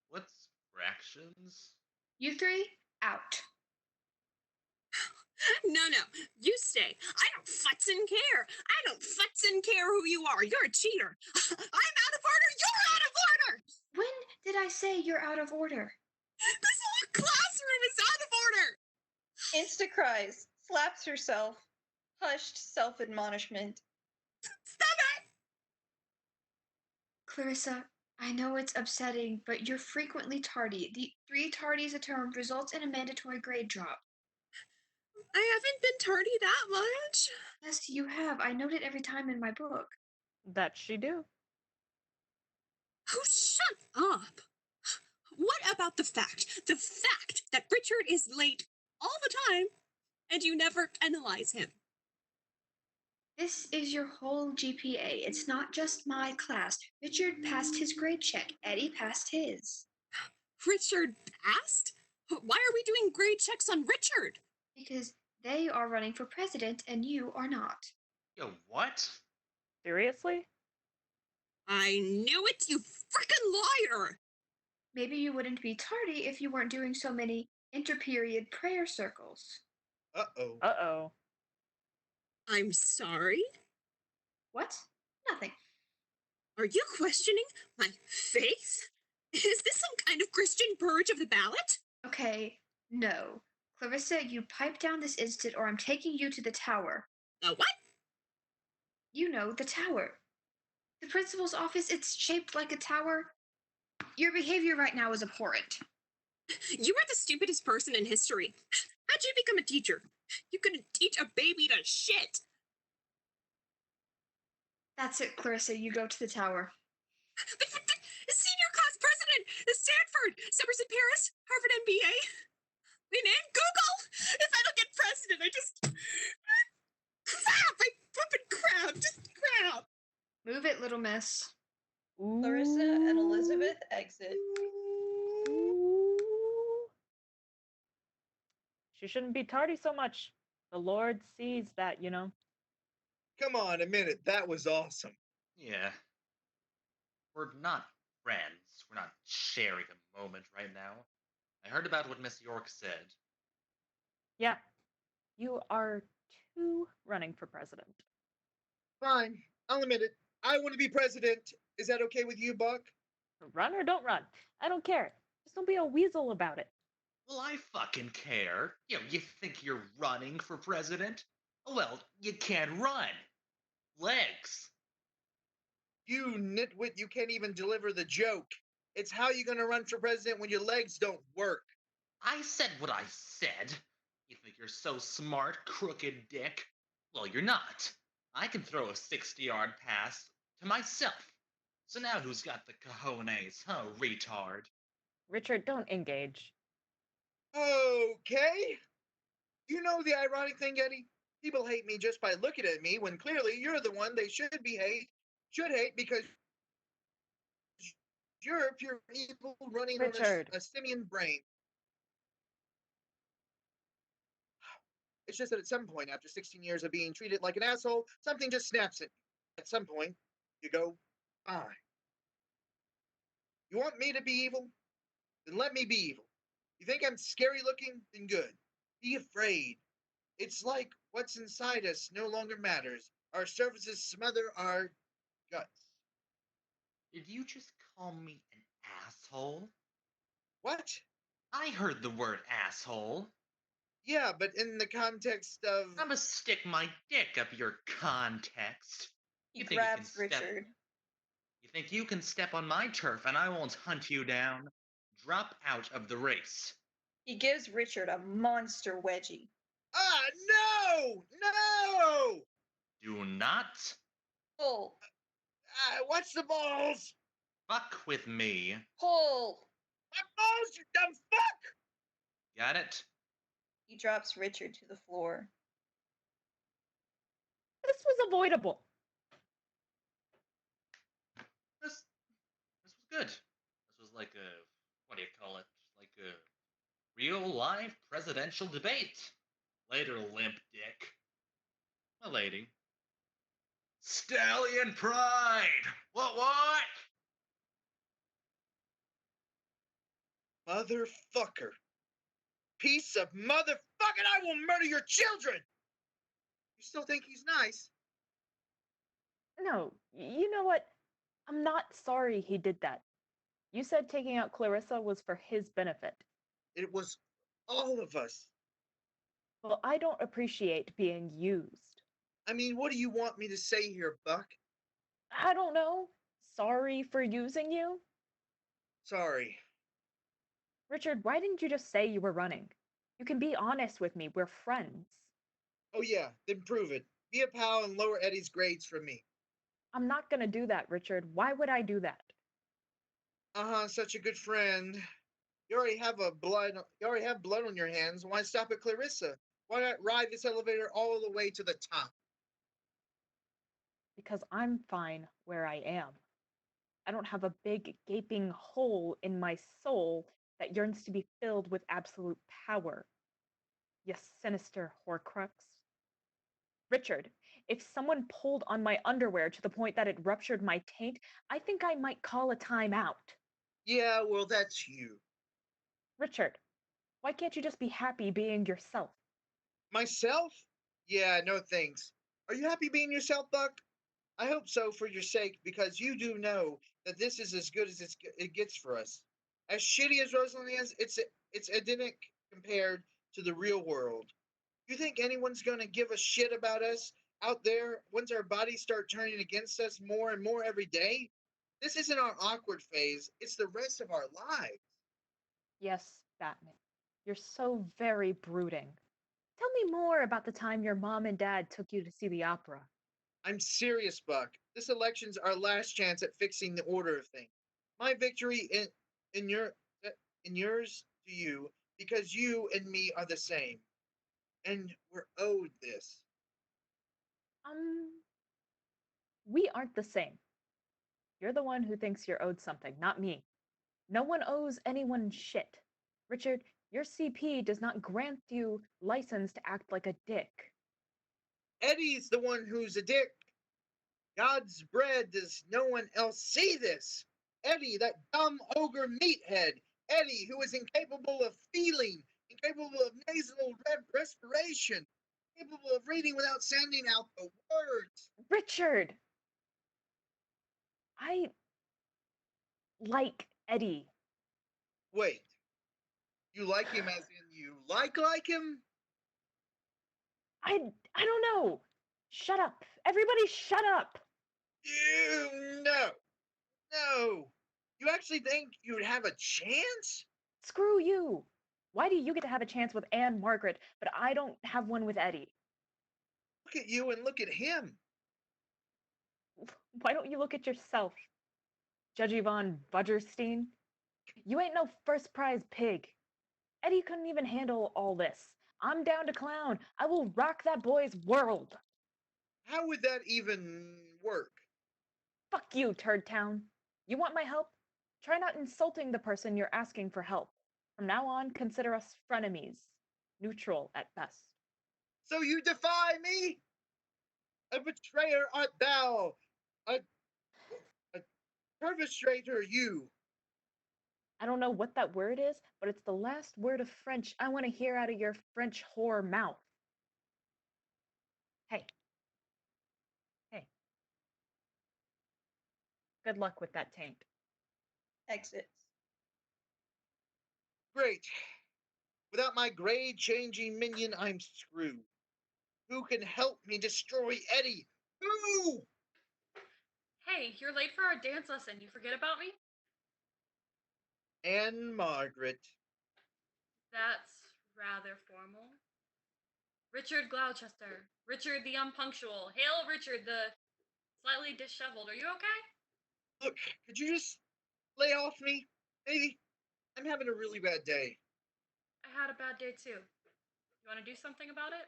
What's fractions? You three, out. No, you stay. I don't futsin' care. I don't futsin' care who you are. You're a cheater. I'm out of order. You're out of order. When did I say you're out of order? This whole classroom is out of order. Insta cries. Slaps herself. Hushed self-admonishment. Stop it. Clarissa, I know it's upsetting, but you're frequently tardy. The 3 tardies a term results in a mandatory grade drop. I haven't been tardy that much. Yes, you have. I note it every time in my book. That she do. Oh, shut up. What about the fact that Richard is late all the time and you never penalize him? This is your whole GPA. It's not just my class. Richard passed his grade check. Eddie passed his. Richard passed? Why are we doing grade checks on Richard? Because they are running for president and you are not. Yo, what? Seriously? I knew it, you frickin' liar! Maybe you wouldn't be tardy if you weren't doing so many interperiod prayer circles. Uh-oh. Uh-oh. I'm sorry? What? Nothing. Are you questioning my faith? Is this some kind of Christian purge of the ballot? Okay, no. Clarissa, you pipe down this instant or I'm taking you to the tower. The what? You know, the tower. The principal's office, it's shaped like a tower. Your behavior right now is abhorrent. You are the stupidest person in history. How'd you become a teacher? You couldn't teach a baby to shit. That's it, Clarissa, you go to the tower. The senior class president is Stanford, Somerset Paris, Harvard MBA. My name, Google. If I don't get president, I just crap. I flippin' crap. Just crap. Move it, little miss. Clarissa and Elizabeth exit. Ooh. She shouldn't be tardy so much. The Lord sees that, you know. Come on, a minute. That was awesome. Yeah. We're not friends. We're not sharing a moment right now. I heard about what Miss York said. Yeah. You are too running for president. Fine. I'll admit it. I want to be president. Is that okay with you, Buck? Run or don't run. I don't care. Just don't be a weasel about it. Well, I fucking care. You think you're running for president? Well, you can't run. Legs. You nitwit, you can't even deliver the joke. It's how you gonna run for president when your legs don't work. I said what I said. You think you're so smart, crooked dick? Well, you're not. I can throw a 60-yard pass to myself. So now who's got the cojones, huh, retard? Richard, don't engage. Okay. You know the ironic thing, Eddie? People hate me just by looking at me when clearly you're the one they should hate because you're pure evil running Richard. on a simian brain. It's just that at some point, after 16 years of being treated like an asshole, something just snaps at you. At some point, you go, fine. You want me to be evil? Then let me be evil. You think I'm scary looking? Then good. Be afraid. It's like what's inside us no longer matters. Our surfaces smother our guts. Did you just call me an asshole? What? I heard the word asshole. Yeah, but in the context of... I'ma stick my dick up your context. He You think you grabs can step- Richard. You think you can step on my turf and I won't hunt you down? Drop out of the race. He gives Richard a monster wedgie. Ah, no! No! Do not Pull. What's the balls? fuck with me. Pull. My balls, you dumb fuck! Got it? He drops Richard to the floor. This was avoidable. This was good. This was like a, what do you call it? Like a real life presidential debate. Later, limp dick. My lady. Stallion pride! What? Motherfucker. Piece of motherfucking, I will murder your children! You still think he's nice? No, you know what? I'm not sorry he did that. You said taking out Clarissa was for his benefit. It was all of us. Well, I don't appreciate being used. I mean, what do you want me to say here, Buck? I don't know. Sorry for using you? Sorry. Richard, why didn't you just say you were running? You can be honest with me. We're friends. Oh yeah, then prove it. Be a pal and lower Eddie's grades for me. I'm not gonna do that, Richard. Why would I do that? Such a good friend. You already have blood on your hands. Why stop at Clarissa? Why not ride this elevator all the way to the top? Because I'm fine where I am. I don't have a big gaping hole in my soul that yearns to be filled with absolute power. You sinister Horcrux. Richard, If someone pulled on my underwear to the point that it ruptured my taint, I think I might call a timeout. Yeah, well, that's you. Richard, why can't you just be happy being yourself? Myself? Yeah, no thanks. Are you happy being yourself, Buck? I hope so for your sake, because you do know that this is as good as it gets for us. As shitty as Rosalie is, it's idyllic compared to the real world. You think anyone's gonna give a shit about us out there once our bodies start turning against us more and more every day? This isn't our awkward phase, it's the rest of our lives. Yes, Batman. You're so very brooding. Tell me more about the time your mom and dad took you to see the opera. I'm serious, Buck. This election's our last chance at fixing the order of things. My victory in your in yours to you, because you and me are the same, and we're owed this. Um, we aren't the same. You're the one who thinks you're owed something, not me. No one owes anyone shit. Richard, your CP does not grant you license to act like a dick. Eddie's the one who's a dick. God's bread, does no one else see this? Eddie, that dumb ogre meathead. Eddie, who is incapable of feeling, incapable of nasal respiration, capable of reading without sending out the words. Richard! I like Eddie. Wait, you like him as in you like him? I don't know. Shut up. Everybody shut up. No, no. You actually think you'd have a chance? Screw you. Why do you get to have a chance with Anne Margaret, but I don't have one with Eddie? Look at you and look at him. Why don't you look at yourself, Judge Yvonne Budgerstein? You ain't no first prize pig. Eddie couldn't even handle all this. I'm down to clown. I will rock that boy's world. How would that even work? Fuck you, Turd Town. You want my help? Try not insulting the person you're asking for help. From now on, consider us frenemies. Neutral at best. So you defy me? A betrayer art thou, a perpetrator you. I don't know what that word is, but it's the last word of French I want to hear out of your French whore mouth. Hey. Hey. Good luck with that taint. Exits. Great. Without my grade-changing minion, I'm screwed. Who can help me destroy Eddie? Who? Hey, you're late for our dance lesson. You forget about me? And Margaret. That's rather formal. Richard Gloucester. Richard the unpunctual. Hail Richard the slightly disheveled. Are you okay? Look, could you just lay off me? Maybe. I'm having a really bad day. I had a bad day too. You want to do something about it?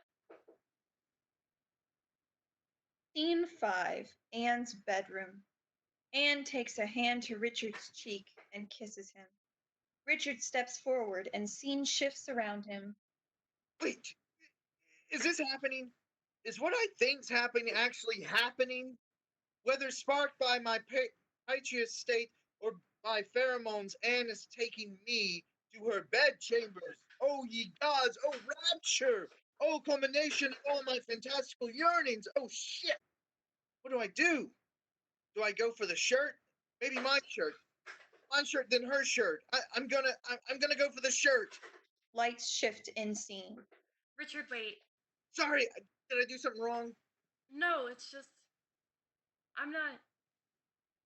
Scene 5. Anne's bedroom. Anne takes a hand to Richard's cheek and kisses him. Richard steps forward and scene shifts around him. Wait, is this happening? Is what I think's happening actually happening? Whether sparked by my piteous state or by pheromones, Anne is taking me to her bedchambers. Oh, ye gods! Oh, rapture! Oh, culmination of all my fantastical yearnings! Oh, shit! What do I do? Do I go for the shirt? Maybe my shirt. My shirt, then her shirt. I'm gonna go for the shirt. Lights shift in scene. Richard, wait. Sorry, did I do something wrong? No, it's just. I'm not.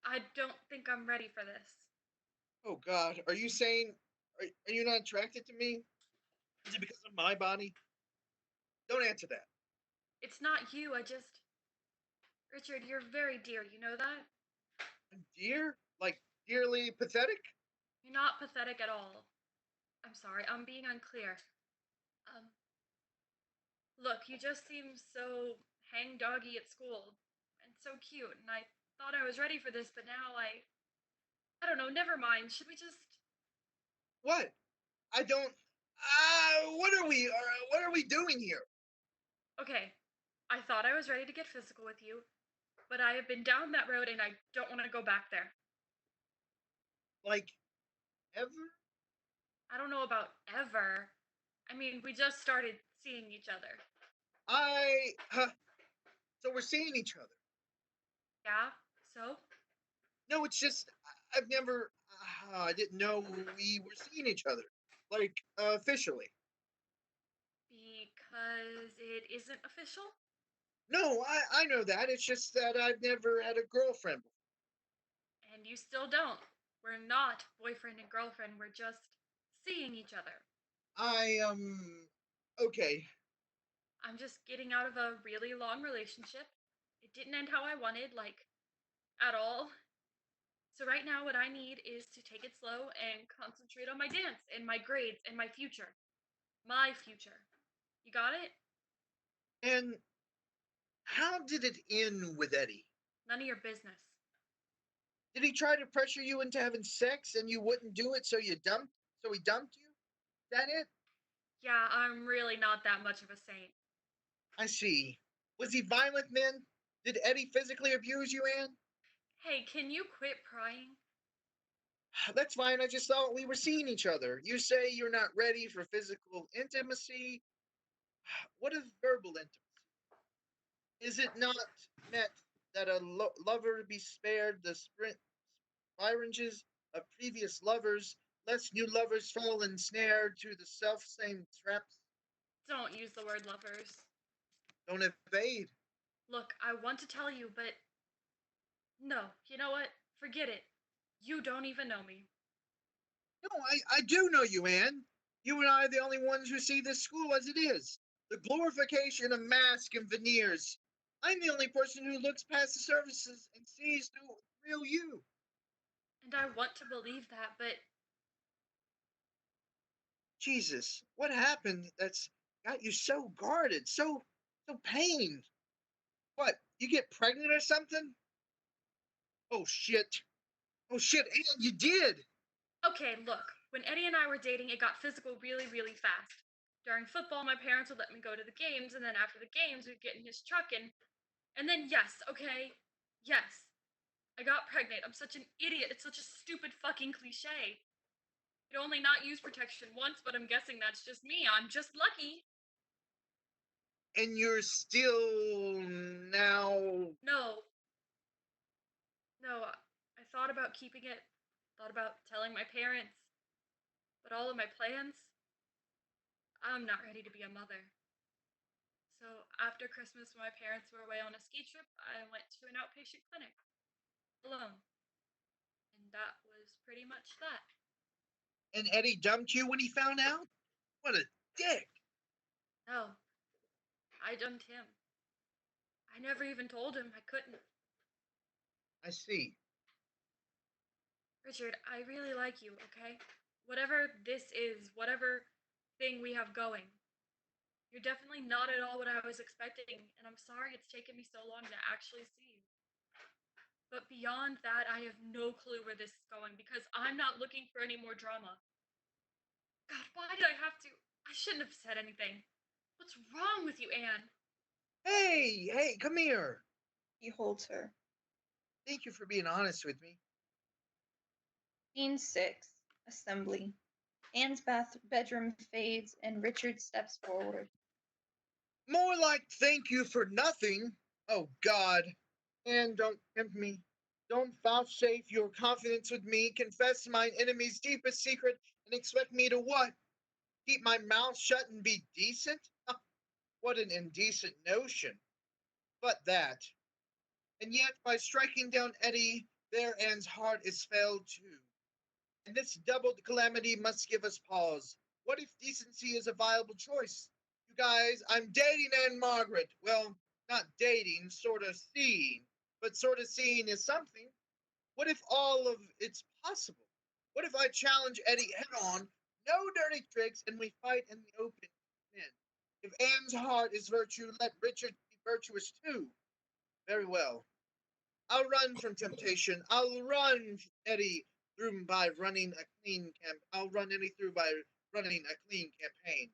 I don't think I'm ready for this. Oh God, are you saying? Are you not attracted to me? Is it because of my body? Don't answer that. It's not you, I just. Richard, you're very dear, you know that? I'm dear? Like dearly pathetic? You're not pathetic at all. I'm sorry, I'm being unclear. Um, Look, you just seem so hang doggy at school and so cute, and I thought I was ready for this, but now I don't know, never mind. Should we just. What? I don't. What are we? What are we doing here? Okay, I thought I was ready to get physical with you, but I have been down that road and I don't want to go back there. Like, ever? I don't know about ever. I mean, we just started seeing each other. So we're seeing each other. Yeah? So? No, it's just, I've never, I didn't know we were seeing each other. Like, officially. Because it isn't official? No, I know that. It's just that I've never had a girlfriend before. And you still don't. We're not boyfriend and girlfriend, we're just seeing each other. Okay. I'm just getting out of a really long relationship. It didn't end how I wanted, like, at all. So right now what I need is to take it slow and concentrate on my dance and my grades and my future. My future. You got it? And how did it end with Eddie? None of your business. Did he try to pressure you into having sex and you wouldn't do it, so he dumped you? Is that it? Yeah, I'm really not that much of a saint. I see. Was he violent then? Did Eddie physically abuse you, Anne? Hey, can you quit prying? That's fine. I just thought we were seeing each other. You say you're not ready for physical intimacy. What is verbal intimacy? Is it not meant that a lover be spared the spirages of previous lovers, lest new lovers fall ensnared to the self-same traps? Don't use the word lovers. Don't evade. Look, I want to tell you, but no, you know what? Forget it. You don't even know me. No, I do know you, Anne. You and I are the only ones who see this school as it is. The glorification of masks and veneers. I'm the only person who looks past the surfaces and sees the real you. And I want to believe that, but Jesus, what happened that's got you so guarded, so pained? What, you get pregnant or something? Oh shit. Oh shit, Anne, you did! okay, look. When Eddie and I were dating, it got physical really, really fast. During football, my parents would let me go to the games, and then after the games, we'd get in his truck and then yes, okay? Yes. I got pregnant. I'm such an idiot. It's such a stupid fucking cliche. I'd only not use protection once, but I'm guessing that's just me. I'm just lucky. And you're still now. No. No, I thought about keeping it, thought about telling my parents, but all of my plans, I'm not ready to be a mother. So after Christmas, when my parents were away on a ski trip, I went to an outpatient clinic alone. And that was pretty much that. And Eddie dumped you when he found out? What a dick! No, I dumped him. I never even told him I couldn't. I see. Richard, I really like you, okay? Whatever this is, whatever thing we have going, you're definitely not at all what I was expecting, and I'm sorry it's taken me so long to actually see you. But beyond that, I have no clue where this is going because I'm not looking for any more drama. God, why did I have to? I shouldn't have said anything. What's wrong with you, Anne? Hey, come here. He holds her. Thank you for being honest with me. Scene 6. Assembly. Anne's bedroom fades and Richard steps forward. More like thank you for nothing. Oh, God. And don't tempt me. Don't vouchsafe your confidence with me. Confess mine enemy's deepest secret and expect me to what? Keep my mouth shut and be decent? What an indecent notion. But that. And yet, by striking down Eddie, there Anne's heart is felled too. And this doubled calamity must give us pause. What if decency is a viable choice? You guys, I'm dating Anne Margaret. Well, not dating, sort of seeing. But sort of seeing is something. What if all of it's possible? What if I challenge Eddie head on, no dirty tricks, and we fight in the open then? If Anne's heart is virtue, let Richard be virtuous too. Very well. I'll run from temptation. I'll run Eddie through by running a clean camp. I'll run Eddie through by running a clean campaign.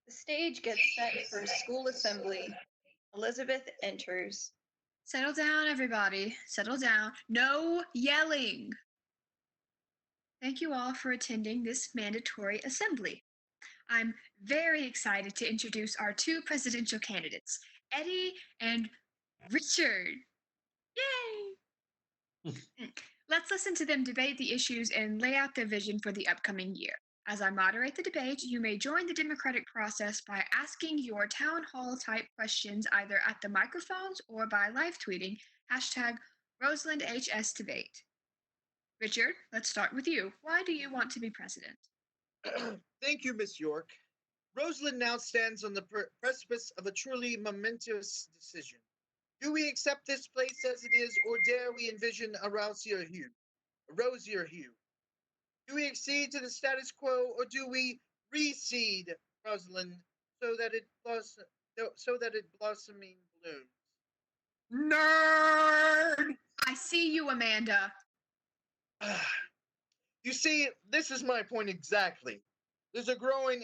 The stage gets set for school assembly. Elizabeth enters. Settle down, everybody. Settle down. No yelling. Thank you all for attending this mandatory assembly. I'm very excited to introduce our two presidential candidates, Eddie and Richard. Yay! Let's listen to them debate the issues and lay out their vision for the upcoming year. As I moderate the debate, you may join the democratic process by asking your town hall type questions either at the microphones or by live tweeting #RosalindHSDebate. Richard, let's start with you. Why do you want to be president? Thank you, Miss York. Rosalind now stands on the precipice of a truly momentous decision. Do we accept this place as it is, or dare we envision a rosier hue? Do we accede to the status quo, or do we reseed, Rosalind, so that it blossoming blooms? Nerd! I see you, Amanda. You see, this is my point exactly. There's a growing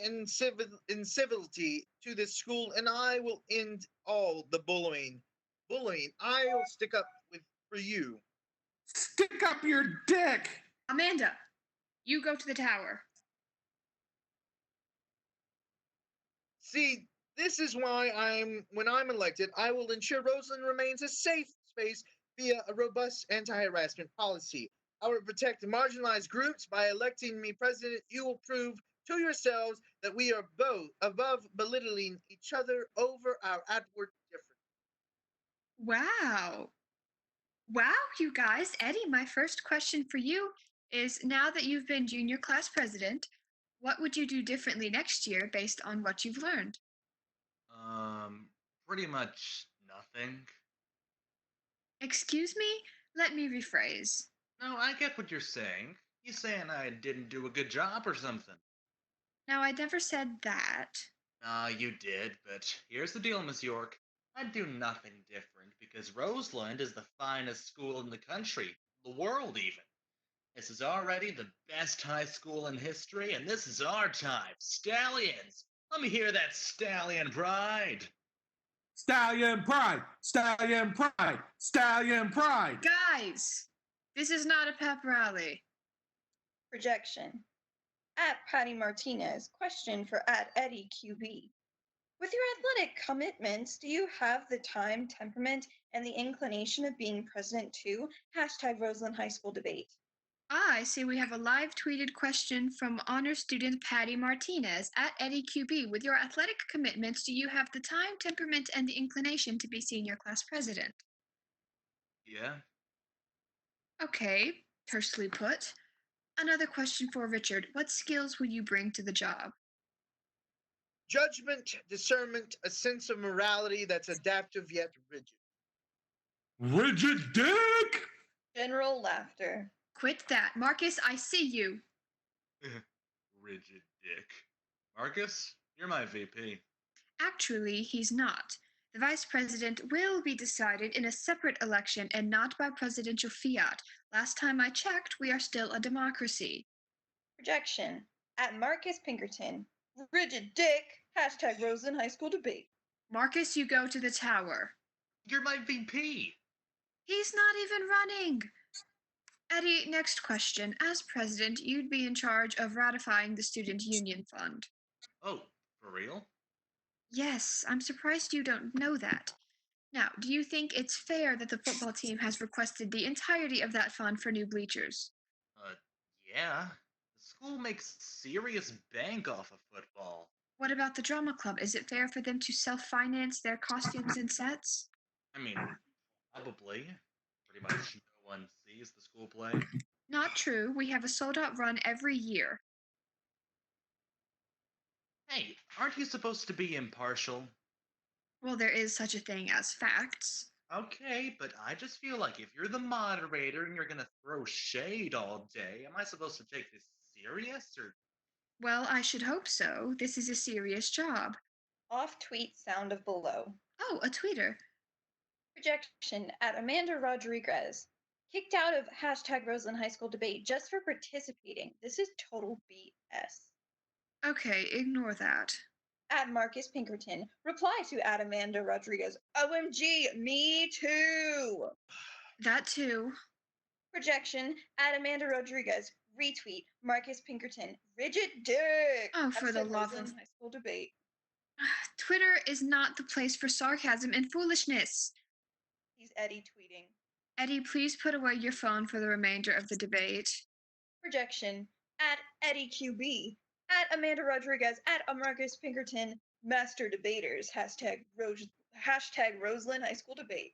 incivility to this school, and I will end all the bullying. I'll stick up for you. Stick up your dick! Amanda, you go to the tower. See, this is why when I'm elected, I will ensure Rosalind remains a safe space via a robust anti-harassment policy. I will protect marginalized groups. By electing me president, you will prove to yourselves that we are both above belittling each other over our outward difference. Wow. Wow, you guys. Eddie, my first question for you is, now that you've been junior class president, what would you do differently next year based on what you've learned? Pretty much nothing. Excuse me? Let me rephrase. No, I get what you're saying. You saying I didn't do a good job or something. Now, I never said that. You did, but here's the deal, Miss York. I'd do nothing different because Roseland is the finest school in the country, the world even. This is already the best high school in history, and this is our time. Stallions! Let me hear that stallion pride! Stallion pride! Stallion pride! Stallion pride! Guys, this is not a pep rally. Projection. At Patty Martinez, question for at Eddie QB. With your athletic commitments, do you have the time, temperament, and the inclination of being president too? #Roseland High School debate. I see we have a live tweeted question from honor student Patty Martinez at Eddie QB. With your athletic commitments, do you have the time, temperament, and the inclination to be senior class president? Yeah? Okay, tersely put. Another question for Richard. What skills will you bring to the job? Judgment, discernment, a sense of morality that's adaptive yet rigid. Rigid dick! General laughter. Quit that. Marcus, I see you. Rigid dick. Marcus, you're my VP. Actually, he's not. The vice president will be decided in a separate election and not by presidential fiat. Last time I checked, we are still a democracy. Projection. At Marcus Pinkerton. Rigid dick. #Roseland High School debate. Marcus, you go to the tower. You're my VP. He's not even running. Eddie, next question. As president, you'd be in charge of ratifying the Student Union Fund. Oh, for real? Yes, I'm surprised you don't know that. Now, do you think it's fair that the football team has requested the entirety of that fund for new bleachers? Yeah. The school makes serious bank off of football. What about the drama club? Is it fair for them to self-finance their costumes and sets? I mean, probably. Pretty much no one sees the school play. Not true. We have a sold-out run every year. Hey, aren't you supposed to be impartial? Well, there is such a thing as facts. Okay, but I just feel like if you're the moderator and you're gonna throw shade all day, am I supposed to take this serious or? Well, I should hope so. This is a serious job. Off-tweet sound of below. Oh, a tweeter. Projection. At Amanda Rodriguez. Kicked out of #Roseland High School debate just for participating. This is total BS. Okay, ignore that. At Marcus Pinkerton, reply to at Amanda Rodriguez, OMG, me too. That too. Projection at Amanda Rodriguez, retweet Marcus Pinkerton, rigid dick. Oh, for the Hashtag love Roseland of... High School debate. Twitter is not the place for sarcasm and foolishness. He's Eddie tweeting. Eddie, please put away your phone for the remainder of the debate. Projection at Eddie QB, at Amanda Rodriguez, at Marcus Pinkerton, master debaters, hashtag Roseland High School debate.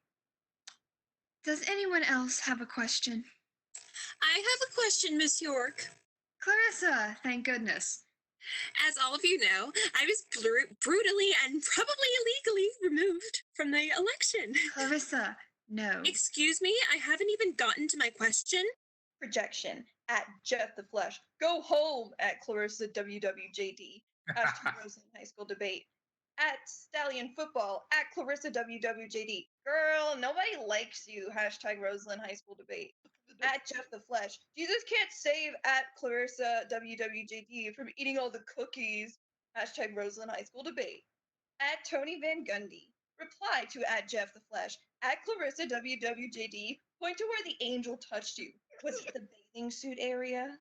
Does anyone else have a question? I have a question, Miss York. Clarissa, thank goodness. As all of you know, I was brutally and probably illegally removed from the election. Clarissa, no. Excuse me, I haven't even gotten to my question. Projection at Jeff the Flesh, go home at Clarissa WWJD, hashtag Roseland High School debate. At Stallion Football, at Clarissa WWJD, girl, nobody likes you, hashtag Roseland High School debate. At Jeff the Flesh, Jesus can't save at Clarissa WWJD from eating all the cookies, hashtag Roseland High School debate. At Tony Van Gundy, reply to at Jeff the Flesh, at Clarissa WWJD, point to where the angel touched you. Was it the bathing suit area?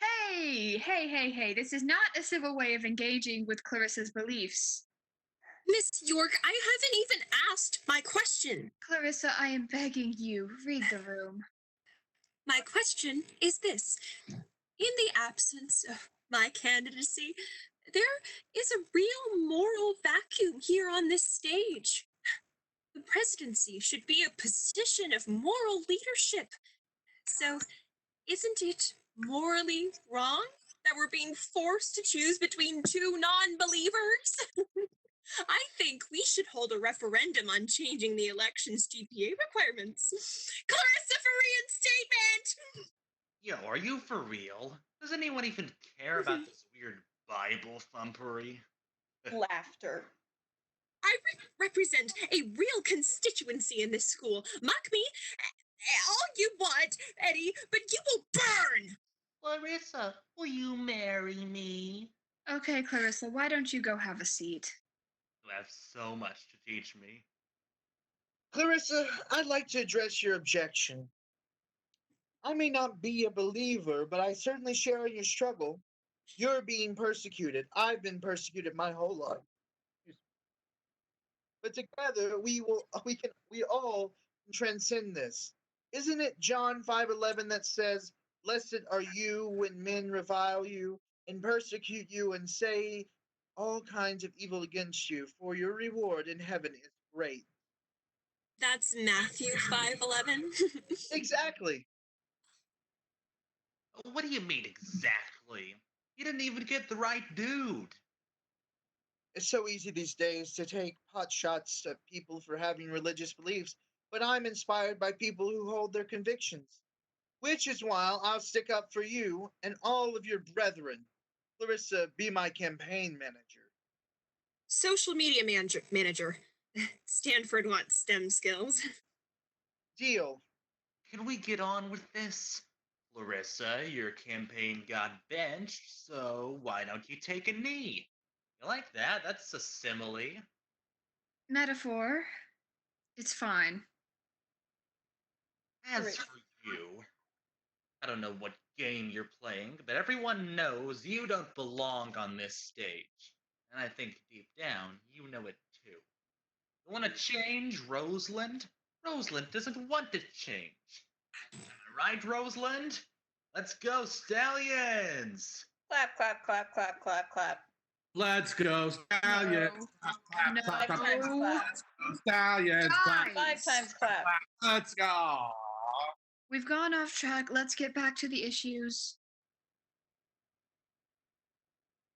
Hey, this is not a civil way of engaging with Clarissa's beliefs. Miss York, I haven't even asked my question. Clarissa, I am begging you, read the room. My question is this. In the absence of my candidacy, there is a real moral vacuum here on this stage. The presidency should be a position of moral leadership. So, isn't it morally wrong that we're being forced to choose between two non-believers? I think we should hold a referendum on changing the election's GPA requirements. Clarissa for reinstatement! Yo, are you for real? Does anyone even care about this weird Bible thumpery? Laughter. I represent a real constituency in this school. Mock me all you want, Eddie, but you will burn! Clarissa, will you marry me? Okay, Clarissa, why don't you go have a seat? You have so much to teach me. Clarissa, I'd like to address your objection. I may not be a believer, but I certainly share in your struggle. You're being persecuted. I've been persecuted my whole life. But together we all can transcend this. Isn't it John 5:11 that says, "Blessed are you when men revile you and persecute you and say all kinds of evil against you, for your reward in heaven is great." That's Matthew 5:11. Exactly. What do you mean exactly? You didn't even get the right dude. It's so easy these days to take pot shots at people for having religious beliefs, but I'm inspired by people who hold their convictions, which is why I'll stick up for you and all of your brethren. Clarissa, be my campaign manager. Social media manager. Stanford wants STEM skills. Deal. Can we get on with this? Clarissa, your campaign got benched, so why don't you take a knee? You like that? That's a simile. Metaphor. It's fine. As for you, I don't know what game you're playing, but everyone knows you don't belong on this stage. And I think deep down, you know it too. You want to change Roseland? Roseland doesn't want to change. Right, Roseland? Let's go, Stallions! Clap, clap, clap, clap, clap, clap. Let's go, Stallions. No. Clap, clap, Five clap, times clap. Stallions. Clap. 5 times clap. Let's go. We've gone off track. Let's get back to the issues.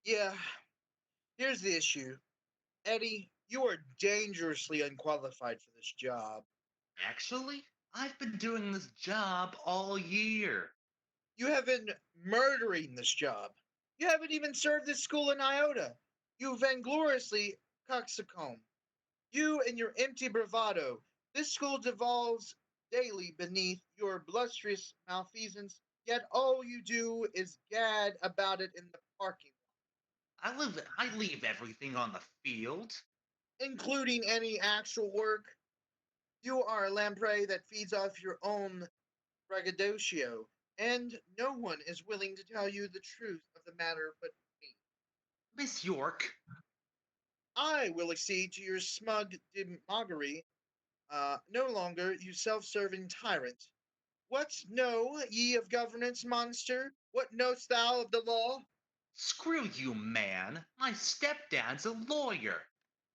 Yeah, here's the issue. Eddie, you are dangerously unqualified for this job. Actually, I've been doing this job all year. You have been murdering this job. You haven't even served this school an iota. You vaingloriously coxcomb. You and your empty bravado. This school devolves daily beneath your blusterous malfeasance, yet all you do is gad about it in the parking lot. I leave everything on the field. including any actual work. You are a lamprey that feeds off your own braggadocio, and no one is willing to tell you the truth of the matter but me. Miss York, I will accede to your smug demagoguery. No longer, you self-serving tyrant. What know ye of governance, monster? What knowest thou of the law? screw you, man. My stepdad's a lawyer.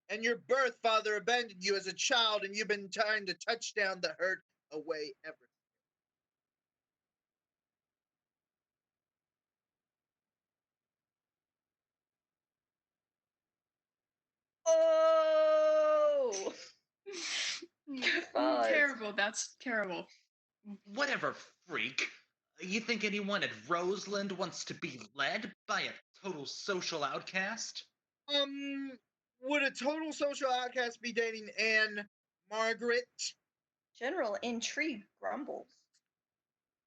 And your birth father abandoned you as a child, and you've been trying to touch down the hurt away ever. Oh! God. Terrible. That's terrible. Whatever, freak. You think anyone at Roseland wants to be led by a total social outcast? Would a total social outcast be dating Anne Margaret? General intrigue grumbles.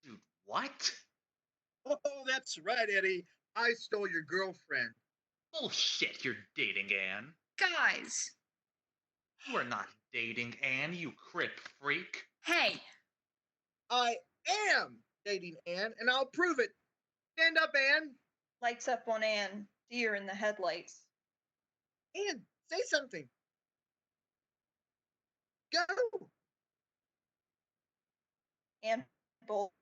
Dude, what? Oh, that's right, Eddie. I stole your girlfriend. Bullshit, you're dating Anne. Guys, You are not dating Anne, you crip freak. hey, I am dating Anne, and I'll prove it. Stand up, Anne. Lights up on Anne, deer in the headlights. Anne, say something. Go. Anne bolts.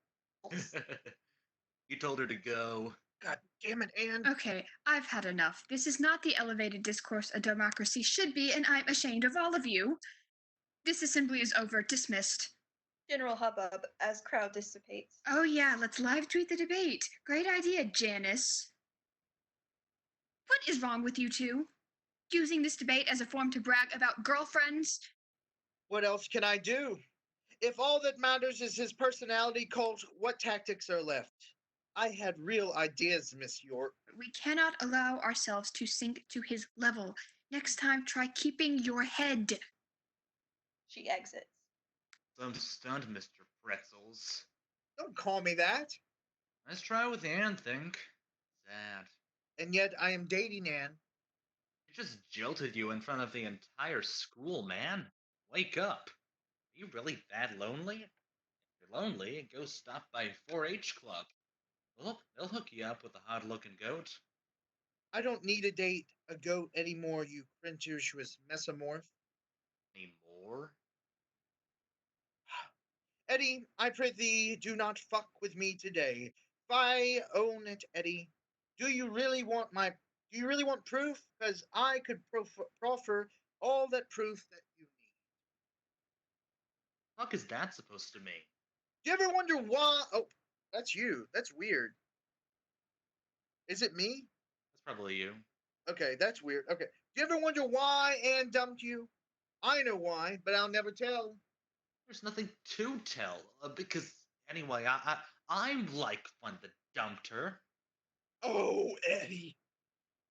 You told her to go. God damn it, Anne. okay, I've had enough. This is not the elevated discourse a democracy should be, and I'm ashamed of all of you. This assembly is over. Dismissed. General hubbub as crowd dissipates. Oh, yeah, let's live tweet the debate. Great idea, Janice. What is wrong with you two? Using this debate as a form to brag about girlfriends? What else can I do? If all that matters is his personality cult, what tactics are left? I had real ideas, Miss York. We cannot allow ourselves to sink to his level. Next time, try keeping your head. She exits. I'm stunned, Mr. Pretzels. Don't call me that. Let's try with Anne, think. Sad. And yet I am dating Anne. She just jilted you in front of the entire school, man. Wake up. Are you really that lonely? If you're lonely, go stop by 4-H Club. They'll hook you up with a hot-looking goat. I don't need a date, a goat anymore, you crintuous mesomorph. Any more? Eddie, I prithee, do not fuck with me today. If I own it, Eddie, do you really want proof? Because I could proffer all that proof that you need. Fuck is that supposed to mean? Do you ever wonder why? Oh, that's you. That's weird. Is it me? That's probably you. Okay, that's weird. Okay. Do you ever wonder why Anne dumped you? I know why, but I'll never tell. There's nothing to tell, because anyway, I'm like one that dumped her. Oh, Eddie.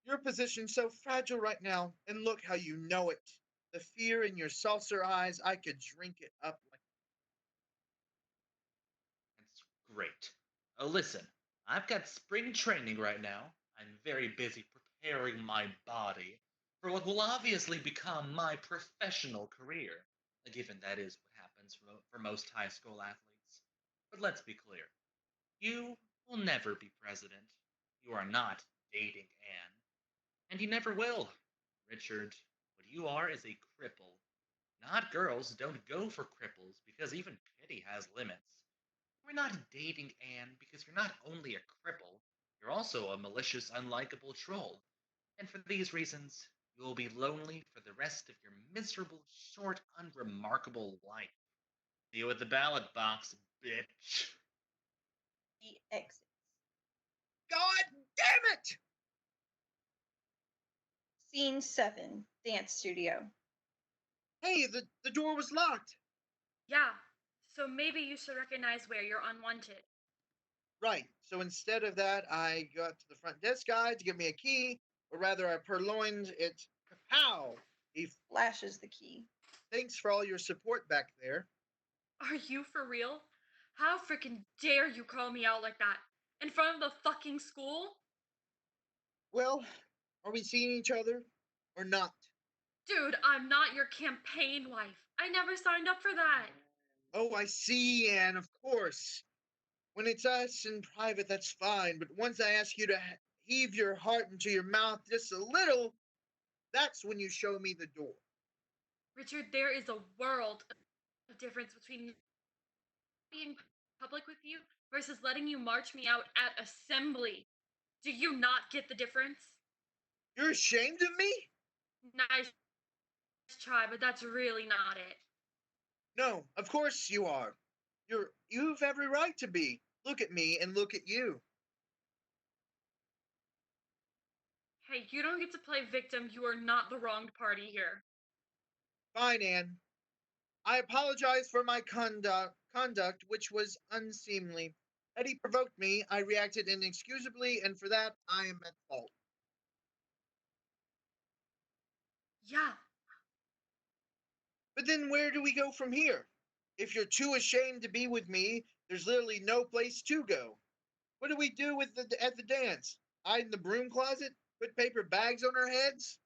Your position's so fragile right now, and look how you know it. The fear in your saucer eyes, I could drink it up like. That's great. Listen, I've got spring training right now. I'm very busy preparing my body for what will obviously become my professional career, given that is what happens for most high school athletes. But let's be clear. You will never be president. You are not dating Anne. And you never will. Richard, what you are is a cripple. Not girls don't go for cripples because even pity has limits. We're not dating Anne because you're not only a cripple, you're also a malicious, unlikable troll. And for these reasons, you will be lonely for the rest of your miserable, short, unremarkable life. See you at the ballot box, bitch. He exits. God damn it! Scene 7, dance studio. Hey, the door was locked. Yeah, so maybe you should recognize where you're unwanted. Right. So instead of that, I got to the front desk guy to give me a key, or rather, I purloined it. Kapow! He Flashes the key. thanks for all your support back there. Are you for real? How freaking dare you call me out like that? In front of the fucking school? Well, Are we seeing each other or not? Dude, I'm not your campaign wife. I never signed up for that. Oh, I see, Anne, of course. When it's us in private, that's fine. But once I ask you to heave your heart into your mouth just a little, that's when you show me the door. Richard, there is a world of difference between being public with you versus letting you march me out at assembly. Do you not get the difference? You're ashamed of me? Nice try, but that's really not it. No, of course you are. You've every right to be. Look at me and look at you. Hey, you don't get to play victim. You are not the wronged party here. Fine, Anne. I apologize for my conduct, which was unseemly. Eddie provoked me. I reacted inexcusably, and for that I am at fault. Yeah, But then where do we go from here? If you're too ashamed to be with me, there's literally no place to go. What do we do at the dance? Hide in the broom closet? Put paper bags on our heads?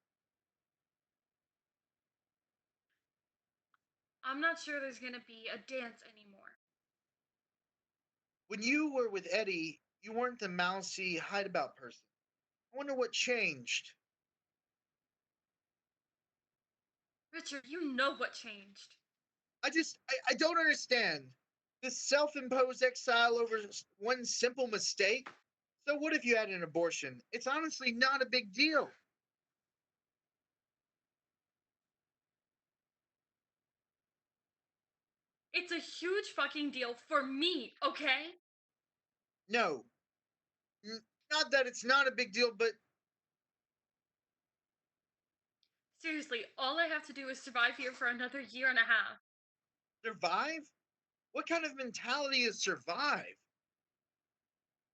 I'm not sure there's gonna be a dance anymore. When you were with Eddie, you weren't the mousy hideabout person. I wonder what changed. Richard, you know what changed. I don't understand. This self-imposed exile over one simple mistake? So what if you had an abortion? It's honestly not a big deal. It's a huge fucking deal for me, okay? No. Not that it's not a big deal, but Seriously, all I have to do is survive here for another year and a half. survive? What kind of mentality is survive?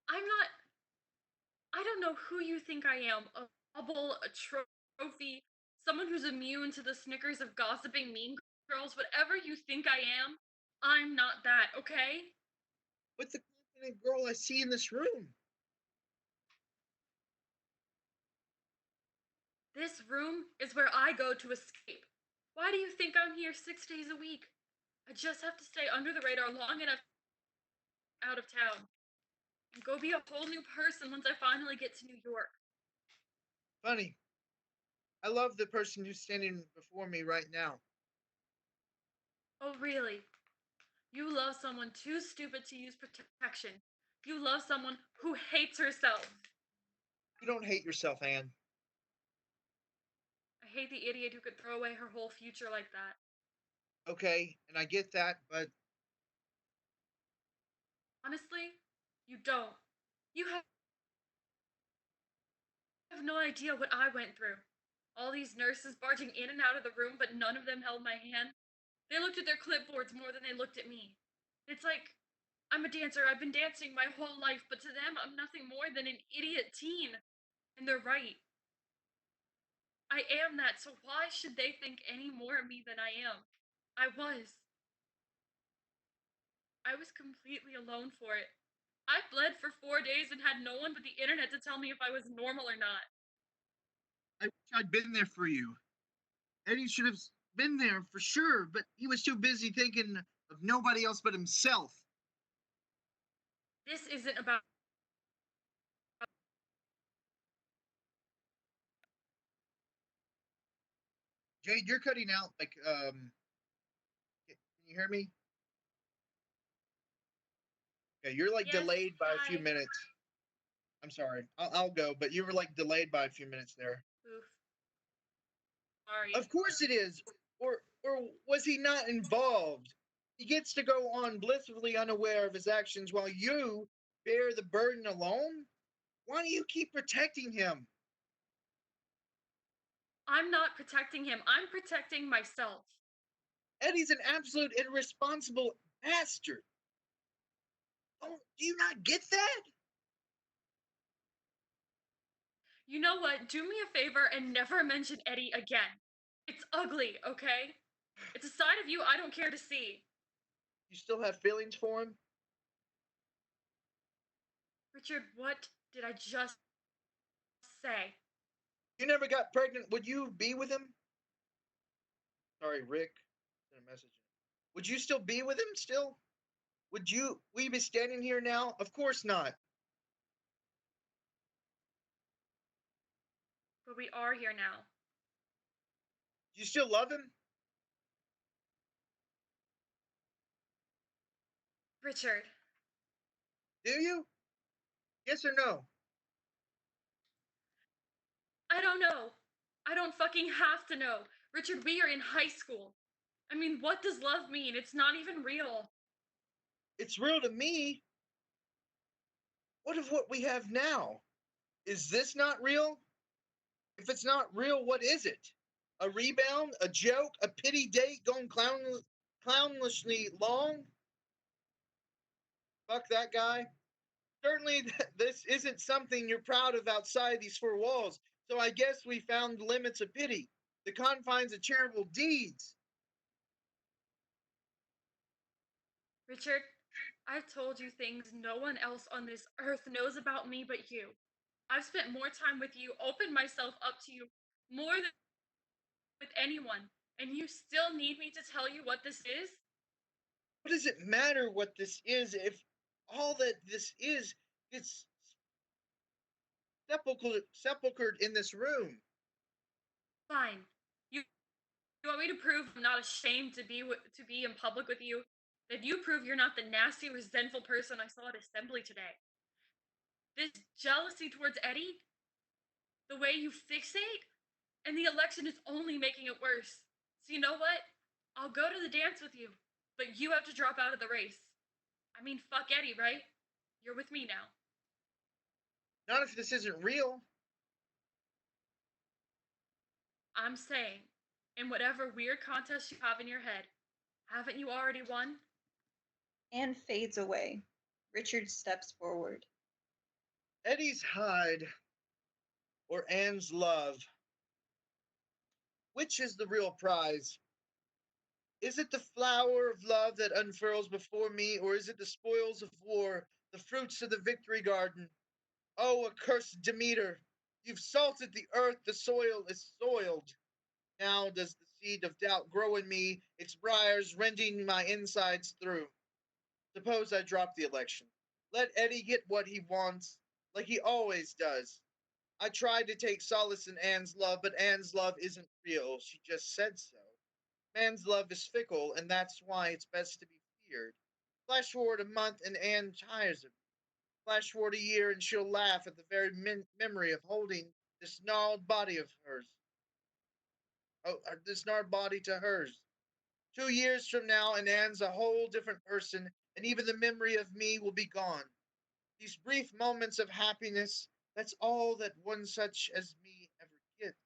I don't know who you think I am. A bubble, a trophy, someone who's immune to the snickers of gossiping mean girls, whatever you think I am, I'm not that, okay? What's the confident girl I see in this room? This room is where I go to escape. Why do you think I'm here 6 days a week? I just have to stay under the radar long enough out of town and go be a whole new person once I finally get to New York. Funny. I love the person who's standing before me right now. Oh, really? You love someone too stupid to use protection. You love someone who hates herself. You don't hate yourself, Anne. I hate the idiot who could throw away her whole future like that. Okay, and I get that, but Honestly, you don't. You have no idea what I went through. All these nurses barging in and out of the room, but none of them held my hand. They looked at their clipboards more than they looked at me. It's like, I'm a dancer, I've been dancing my whole life, but to them, I'm nothing more than an idiot teen. And they're right. I am that, so why should they think any more of me than I am? I was. I was completely alone for it. I bled for 4 days and had no one but the internet to tell me if I was normal or not. I wish I'd been there for you. Eddie should have been there for sure, but he was too busy thinking of nobody else but himself. This isn't about. Jade, you're cutting out can you hear me? Okay, you're like Yes, delayed by a few hi. minutes. I'm sorry. I'll go, but you were like delayed by a few minutes there. Oof. Sorry. Of course it is. Or was he not involved? He gets to go on blissfully unaware of his actions while you bear the burden alone? Why do you keep protecting him? I'm not protecting him, I'm protecting myself. Eddie's an absolute irresponsible bastard. Do you not get that? You know what? Do me a favor and never mention Eddie again. It's ugly, okay? It's a side of you I don't care to see. You still have feelings for him? Richard, what did I just say? You never got pregnant. Would you be with him? Sorry, Rick. Sent a message. Would you still be with him still? Would we be standing here now? Of course not. But we are here now. Do you still love him? Richard, Do you? Yes or no? I don't know. I don't fucking have to know. Richard, we are in high school. I mean, what does love mean? It's not even real. It's real to me. What of what we have now? Is this not real? If it's not real, what is it? A rebound? A joke? A pity date going clownishly long? Fuck that guy. Certainly, this isn't something you're proud of outside these four walls, so I guess we found the limits of pity, the confines of charitable deeds. Richard, I've told you things no one else on this earth knows about me but you. I've spent more time with you, opened myself up to you more than with anyone, and you still need me to tell you what this is? What does it matter what this is if all that this is gets sepulchered in this room? Fine. You want me to prove I'm not ashamed to be in public with you? Then you prove you're not the nasty, resentful person I saw at assembly today. This jealousy towards Eddie, the way you fixate, and the election is only making it worse. So you know what? I'll go to the dance with you, but you have to drop out of the race. I mean, fuck Eddie, right? You're with me now. Not if this isn't real. I'm saying, in whatever weird contest you have in your head, haven't you already won? Anne fades away. Richard steps forward. Eddie's hide or Anne's love? Which is the real prize? Is it the flower of love that unfurls before me, or is it the spoils of war, the fruits of the victory garden? Oh, accursed Demeter! You've salted the earth, the soil is soiled. Now does the seed of doubt grow in me, its briars rending my insides through. Suppose I drop the election. Let Eddie get what he wants, like he always does. I tried to take solace in Anne's love, but Anne's love isn't real. She just said so. Man's love is fickle, and that's why it's best to be feared. Flash forward a month, and Anne tires of me. Flash forward a year, and she'll laugh at the very memory of holding this gnarled body of hers. Oh, this gnarled body to hers. 2 years from now, and Anne's a whole different person, and even the memory of me will be gone. These brief moments of happiness, that's all that one such as me ever gets.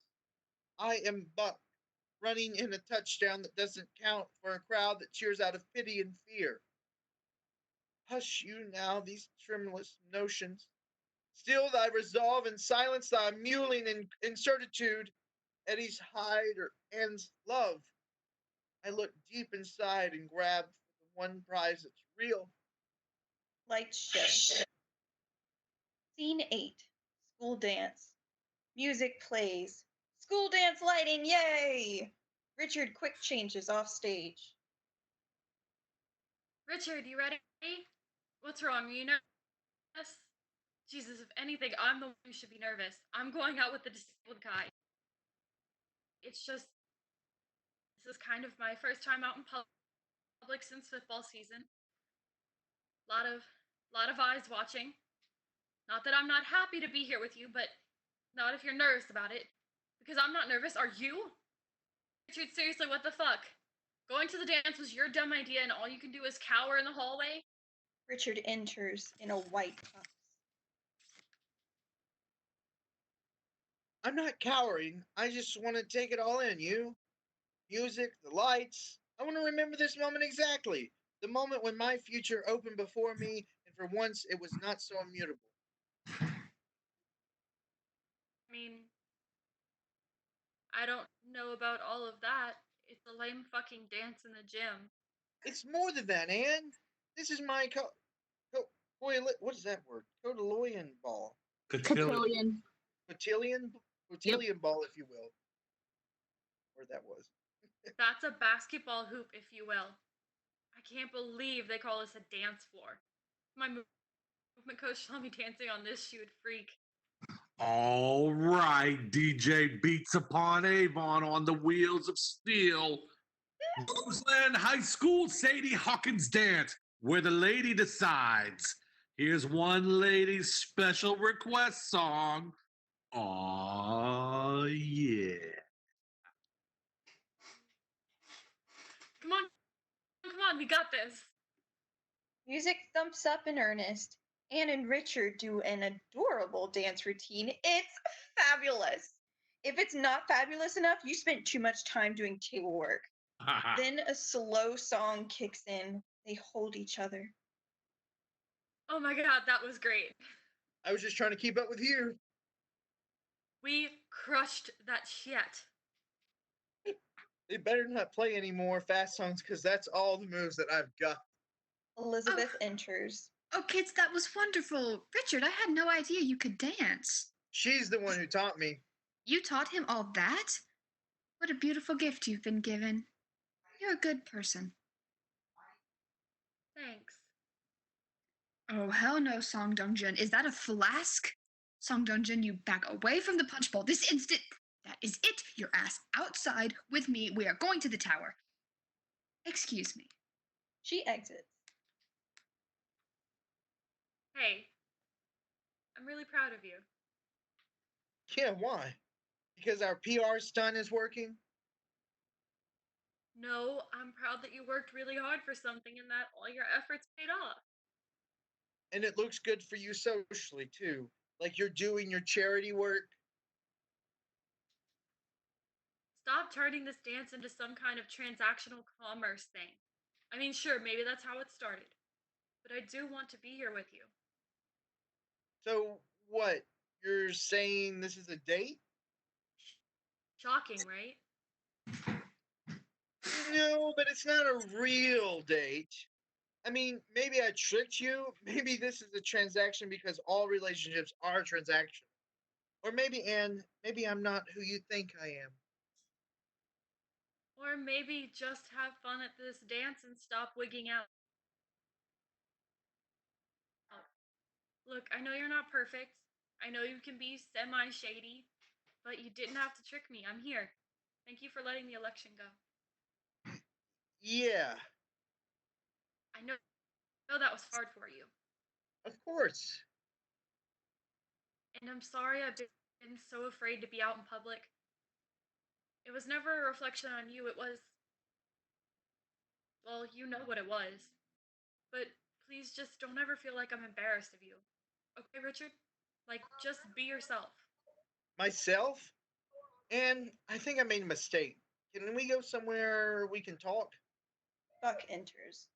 I am Buck, running in a touchdown that doesn't count for a crowd that cheers out of pity and fear. Hush you now, these tremulous notions. Still thy resolve and silence thy mewling in incertitude, Eddie's hide or Anne's love. I look deep inside and grab for the one prize that's real. Lights shift. Scene 8. School dance. Music plays. School dance lighting, yay! Richard quick changes off stage. Richard, you ready? What's wrong? Are you nervous? Jesus, if anything, I'm the one who should be nervous. I'm going out with the disabled guy. It's just, this is kind of my first time out in public since football season. Lot of eyes watching. Not that I'm not happy to be here with you, but not if you're nervous about it. Because I'm not nervous. Are you? Richard, seriously, what the fuck? Going to the dance was your dumb idea and all you can do is cower in the hallway? Richard enters in a white tux. I'm not cowering. I just want to take it all in. You, music, the lights. I want to remember this moment exactly. The moment when my future opened before me, and for once it was not so immutable. I mean, I don't know about all of that. It's a lame fucking dance in the gym. It's more than that, Anne. This is my what is that word? Cotillion ball. Cotillion. Cotillion. Cotillion Cotillion ball, if you will. Or that was. That's a basketball hoop, if you will. I can't believe they call this a dance floor. My movement coach saw me dancing on this, she would freak. All right, DJ beats upon Avon on the wheels of steel. Roseland High School Sadie Hawkins dance, where the lady decides. Here's one lady's special request song. Aw, yeah. Come on, we got this. Music thumps up in earnest. Anne and Richard do an adorable dance routine. It's fabulous. If it's not fabulous enough, you spent too much time doing table work. Then a slow song kicks in. They hold each other. Oh my god, that was great. I was just trying to keep up with you. We crushed that shit. They better not play any more fast songs because that's all the moves that I've got. Elizabeth enters. Oh, kids, that was wonderful. Richard, I had no idea you could dance. She's the one who taught me. You taught him all that? What a beautiful gift you've been given. You're a good person. Thanks. Oh, hell no, Song Dongjun. Is that a flask? Song Dongjun, you back away from the punch bowl this instant. That is it. Your ass outside with me. We are going to the tower. Excuse me. She exits. Hey, I'm really proud of you. Yeah, why? Because our PR stunt is working? No, I'm proud that you worked really hard for something and that all your efforts paid off. And it looks good for you socially, too. Like you're doing your charity work. Stop turning this dance into some kind of transactional commerce thing. I mean, sure, maybe that's how it started. But I do want to be here with you. So, what? You're saying this is a date? Shocking, right? No, but it's not a real date. I mean, maybe I tricked you. Maybe this is a transaction because all relationships are transactional. Or maybe, Anne, maybe I'm not who you think I am. Or maybe just have fun at this dance and stop wigging out. Look, I know you're not perfect. I know you can be semi-shady, but you didn't have to trick me. I'm here. Thank you for letting the election go. Yeah, I know that was hard for you. of course. And I'm sorry I've been so afraid to be out in public. It was never a reflection on you. It was... Well, you know what it was. But please just don't ever feel like I'm embarrassed of you. Okay, Richard? Like, just be yourself. Myself? And I think I made a mistake. Can we go somewhere we can talk? Buck enters.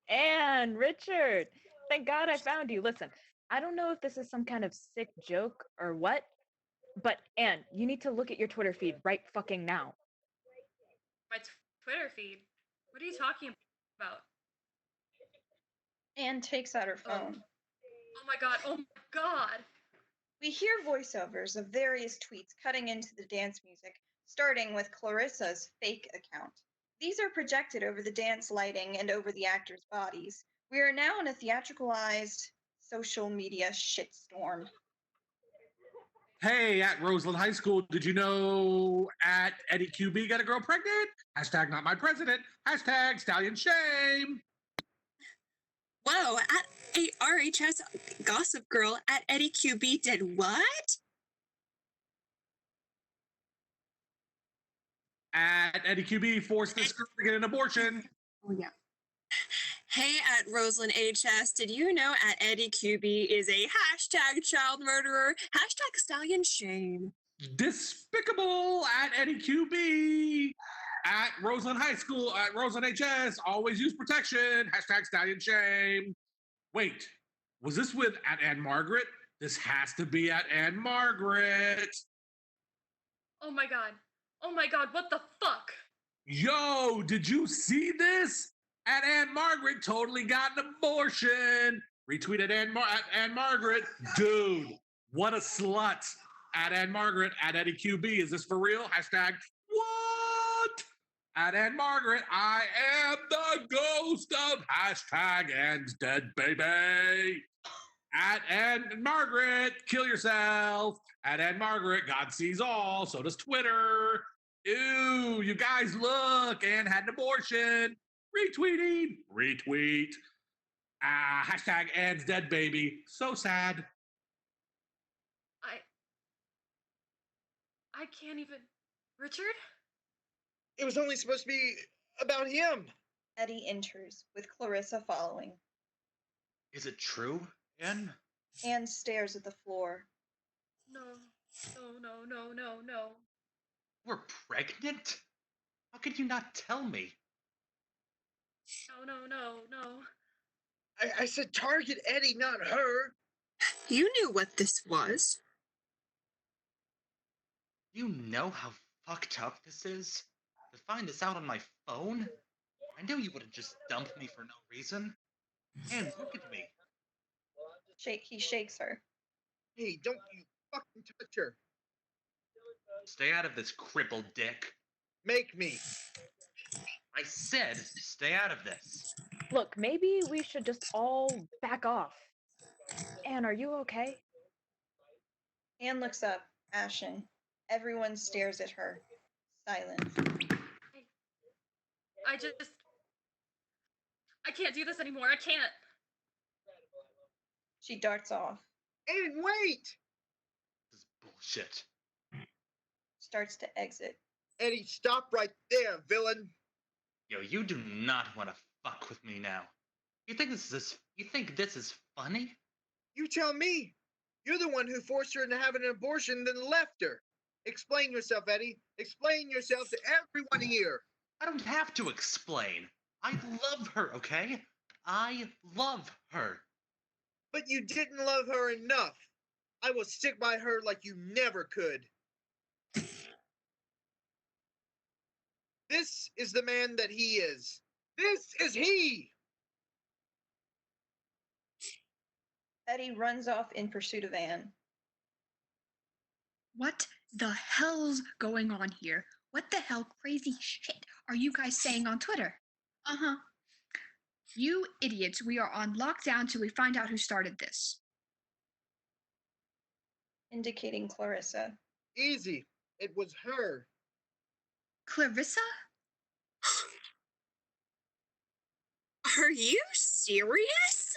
And Richard, thank God I found you. Listen, I don't know if this is some kind of sick joke or what, but Anne, you need to look at your Twitter feed right fucking now. My Twitter feed? What are you talking about? Anne takes out her phone. Oh my god, oh my god! We hear voiceovers of various tweets cutting into the dance music, starting with Clarissa's fake account. These are projected over the dance lighting and over the actors' bodies. We are now in a theatricalized social media shitstorm. Hey, at Roseland High School, did you know at Eddie QB got a girl pregnant? Hashtag not my president. Hashtag stallion shame. Whoa, at a RHS Gossip Girl at Eddie QB did what? At Eddie QB forced this girl to get an abortion. Oh, yeah. Hey, at Roseland HS, did you know at Eddie QB is a hashtag child murderer? Hashtag stallion shame. Despicable at Eddie QB. At Roseland High School, at Roseland HS, always use protection. Hashtag stallion shame. Wait, was this with at Anne Margaret? This has to be at Anne Margaret. Oh my god. Oh my god, what the fuck? Yo, did you see this? At Anne Margaret totally got an abortion. Retweeted at Anne Margaret. Dude, what a slut. At Ann Margaret, at Eddie QB. Is this for real? Hashtag what? At Ann Margaret, I am the ghost of hashtag Ann's dead baby. At Ann Margaret, kill yourself. At Ann Margaret, God sees all. So does Twitter. Ew, you guys look. Ann had an abortion. Retweeting. Retweet. Hashtag Ann's dead baby. So sad. I can't even. Richard? It was only supposed to be about him. Eddie enters, with Clarissa following. Is it true, Anne? Anne stares at the floor. No. No. We're pregnant? How could you not tell me? No. I said target Eddie, not her. You knew what this was. You know how fucked up this is? To find this out on my phone? I knew you wouldn't just dump me for no reason. And look at me. He shakes her. Hey, don't you fucking touch her. Stay out of this, crippled dick. Make me. I said, stay out of this. Look, maybe we should just all back off. Anne, are you okay? Anne looks up, ashen. Everyone stares at her. Silence. I can't do this anymore. I can't. She darts off. Aiden, wait! This is bullshit. Starts to exit. Eddie, stop right there, villain. Yo, you do not want to fuck with me now. You think this is funny? You tell me. You're the one who forced her into having an abortion, then left her. Explain yourself, Eddie. Explain yourself to everyone here. I don't have to explain. I love her, okay? I love her. But you didn't love her enough. I will stick by her like you never could. This is the man that he is. This is he! Eddie runs off in pursuit of Anne. What the hell's going on here? What the hell crazy shit are you guys saying on Twitter? Uh-huh. You idiots, we are on lockdown till we find out who started this. Indicating Clarissa. Easy. It was her. Clarissa? Are you serious?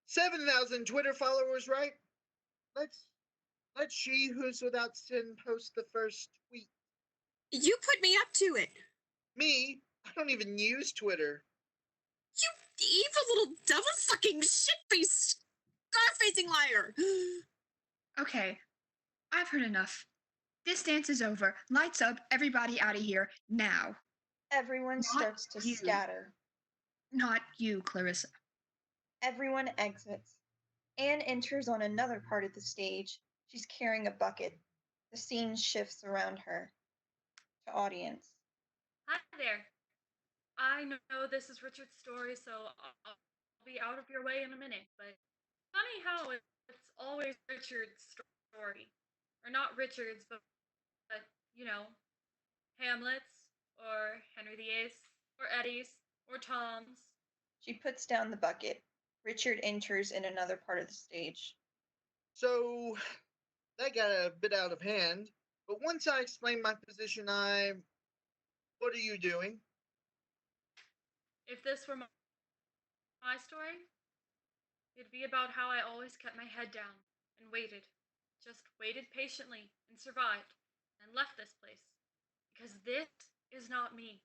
7,000 Twitter followers, right? Let she who's without sin post the first tweet. You put me up to it. Me? I don't even use Twitter. You evil little double fucking shit-faced, scar-facing liar. Okay, I've heard enough. This dance is over. Lights up, everybody out of here, now. Everyone starts to scatter. Not you, Clarissa. Everyone exits. Anne enters on another part of the stage. She's carrying a bucket. The scene shifts around her. To audience. Hi there. I know this is Richard's story, so I'll be out of your way in a minute, but funny how it's always Richard's story. Or not Richard's, but Hamlet's, or Henry VIII's, or Eddie's, or Tom's. She puts down the bucket. Richard enters in another part of the stage. So, that got a bit out of hand. But once I explain my position, what are you doing? If this were my story, it'd be about how I always kept my head down and waited. Just waited patiently and survived and left this place. Because this is not me.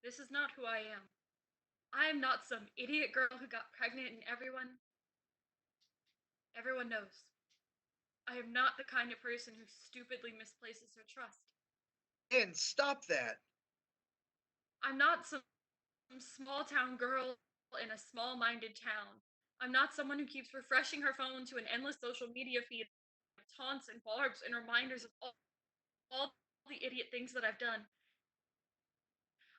This is not who I am. I am not some idiot girl who got pregnant and everyone knows. I am not the kind of person who stupidly misplaces her trust. And stop that. I'm not some small town girl in a small-minded town. I'm not someone who keeps refreshing her phone to an endless social media feed of taunts and barbs and reminders of all the idiot things that I've done.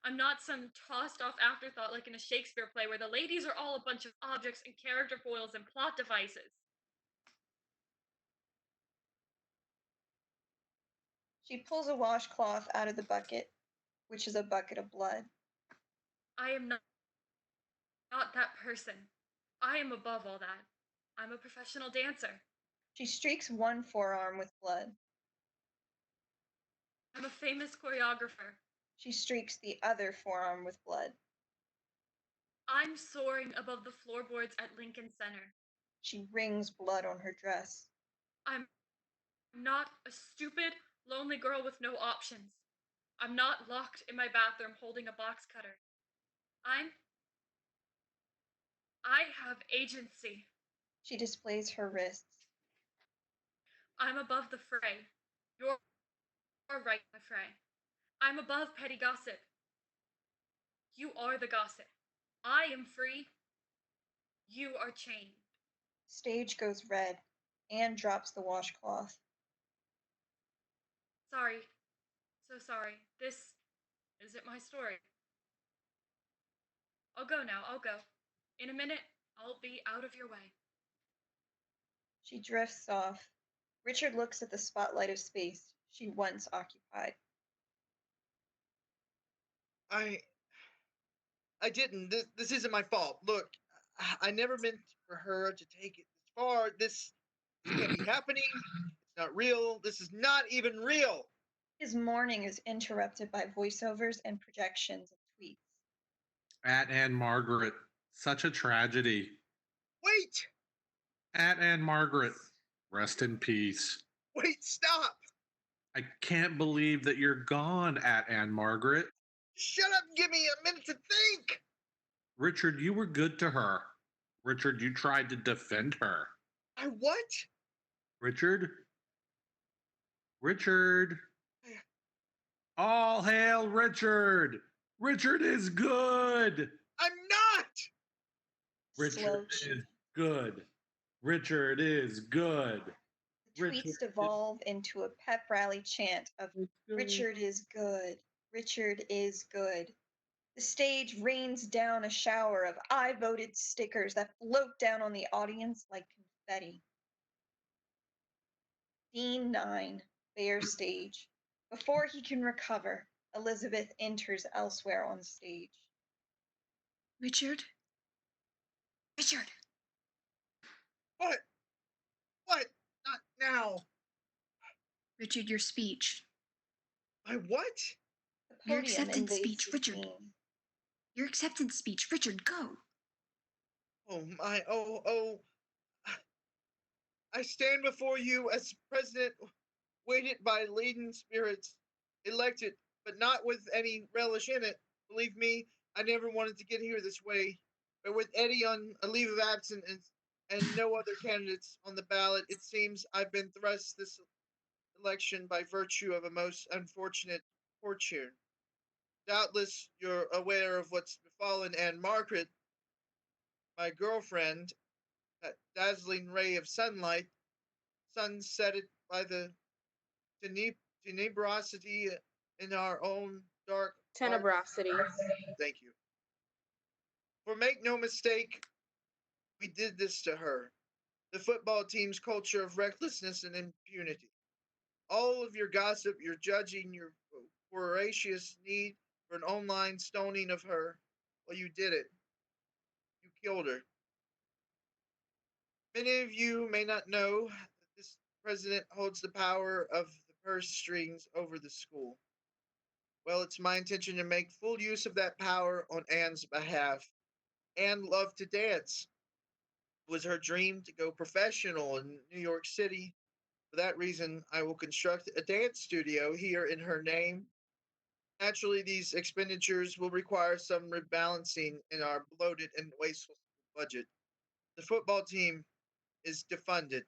I'm not some tossed off afterthought like in a Shakespeare play where the ladies are all a bunch of objects and character foils and plot devices. She pulls a washcloth out of the bucket, which is a bucket of blood. I am not that person. I am above all that. I'm a professional dancer. She streaks one forearm with blood. I'm a famous choreographer. She streaks the other forearm with blood. I'm soaring above the floorboards at Lincoln Center. She wrings blood on her dress. I'm not a stupid, lonely girl with no options. I'm not locked in my bathroom holding a box cutter. I have agency. She displays her wrists. I'm above the fray. You're right in the fray. I'm above petty gossip. You are the gossip. I am free. You are chained. Stage goes red. Anne drops the washcloth. Sorry. So sorry. This isn't my story. I'll go now. I'll go. In a minute, I'll be out of your way. She drifts off. Richard looks at the spotlight of space she once occupied. I didn't. This isn't my fault. Look, I never meant for her to take it this far. This can't be happening. It's not real. This is not even real. His morning is interrupted by voiceovers and projections of tweets. At Anne Margaret. Such a tragedy. Wait! At Anne Margaret. Rest in peace. Wait, stop! I can't believe that you're gone, at Anne Margaret. Shut up and give me a minute to think! Richard, you were good to her. Richard, you tried to defend her. I what? Richard? Richard? All hail Richard! Richard is good! I'm not! Richard is good. Richard is good. The tweets devolve into a pep rally chant of Richard is good. Richard is good. The stage rains down a shower of I voted stickers that float down on the audience like confetti. Scene 9, bare stage. Before he can recover, Elizabeth enters elsewhere on stage. Richard? Richard! What? What? Not now. Richard, your speech. My what? The Your podium acceptance invades speech, the Richard. scene. Your acceptance speech. Richard, go! Oh my, oh. I stand before you as president, weighted by laden spirits, elected, but not with any relish in it. Believe me, I never wanted to get here this way. But with Eddie on a leave of absence and no other candidates on the ballot, it seems I've been thrust this election by virtue of a most unfortunate fortune. Doubtless you're aware of what's befallen Anne Margaret, my girlfriend, that dazzling ray of sunlight, sunsetted by the tenebrosity in our own dark Tenebrosity. Thank you. For make no mistake, we did this to her. The football team's culture of recklessness and impunity. All of your gossip, your judging, your voracious need for an online stoning of her, well, you did it. You killed her. Many of you may not know that this president holds the power of the purse strings over the school. Well, it's my intention to make full use of that power on Anne's behalf. Anne loved to dance. It was her dream to go professional in New York City. For that reason, I will construct a dance studio here in her name. Naturally, these expenditures will require some rebalancing in our bloated and wasteful budget. The football team is defunded.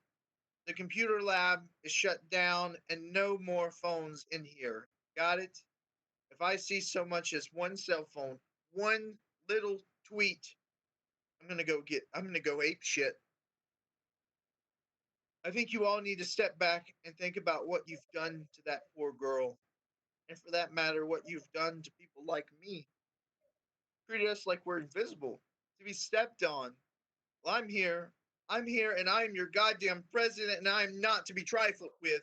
The computer lab is shut down and no more phones in here. Got it? If I see so much as one cell phone, one little tweet, I'm gonna go ape shit. I think you all need to step back and think about what you've done to that poor girl. And for that matter, what you've done to people like me. Treat us like we're invisible, to be stepped on. Well, I'm here, and I'm your goddamn president, and I'm not to be trifled with.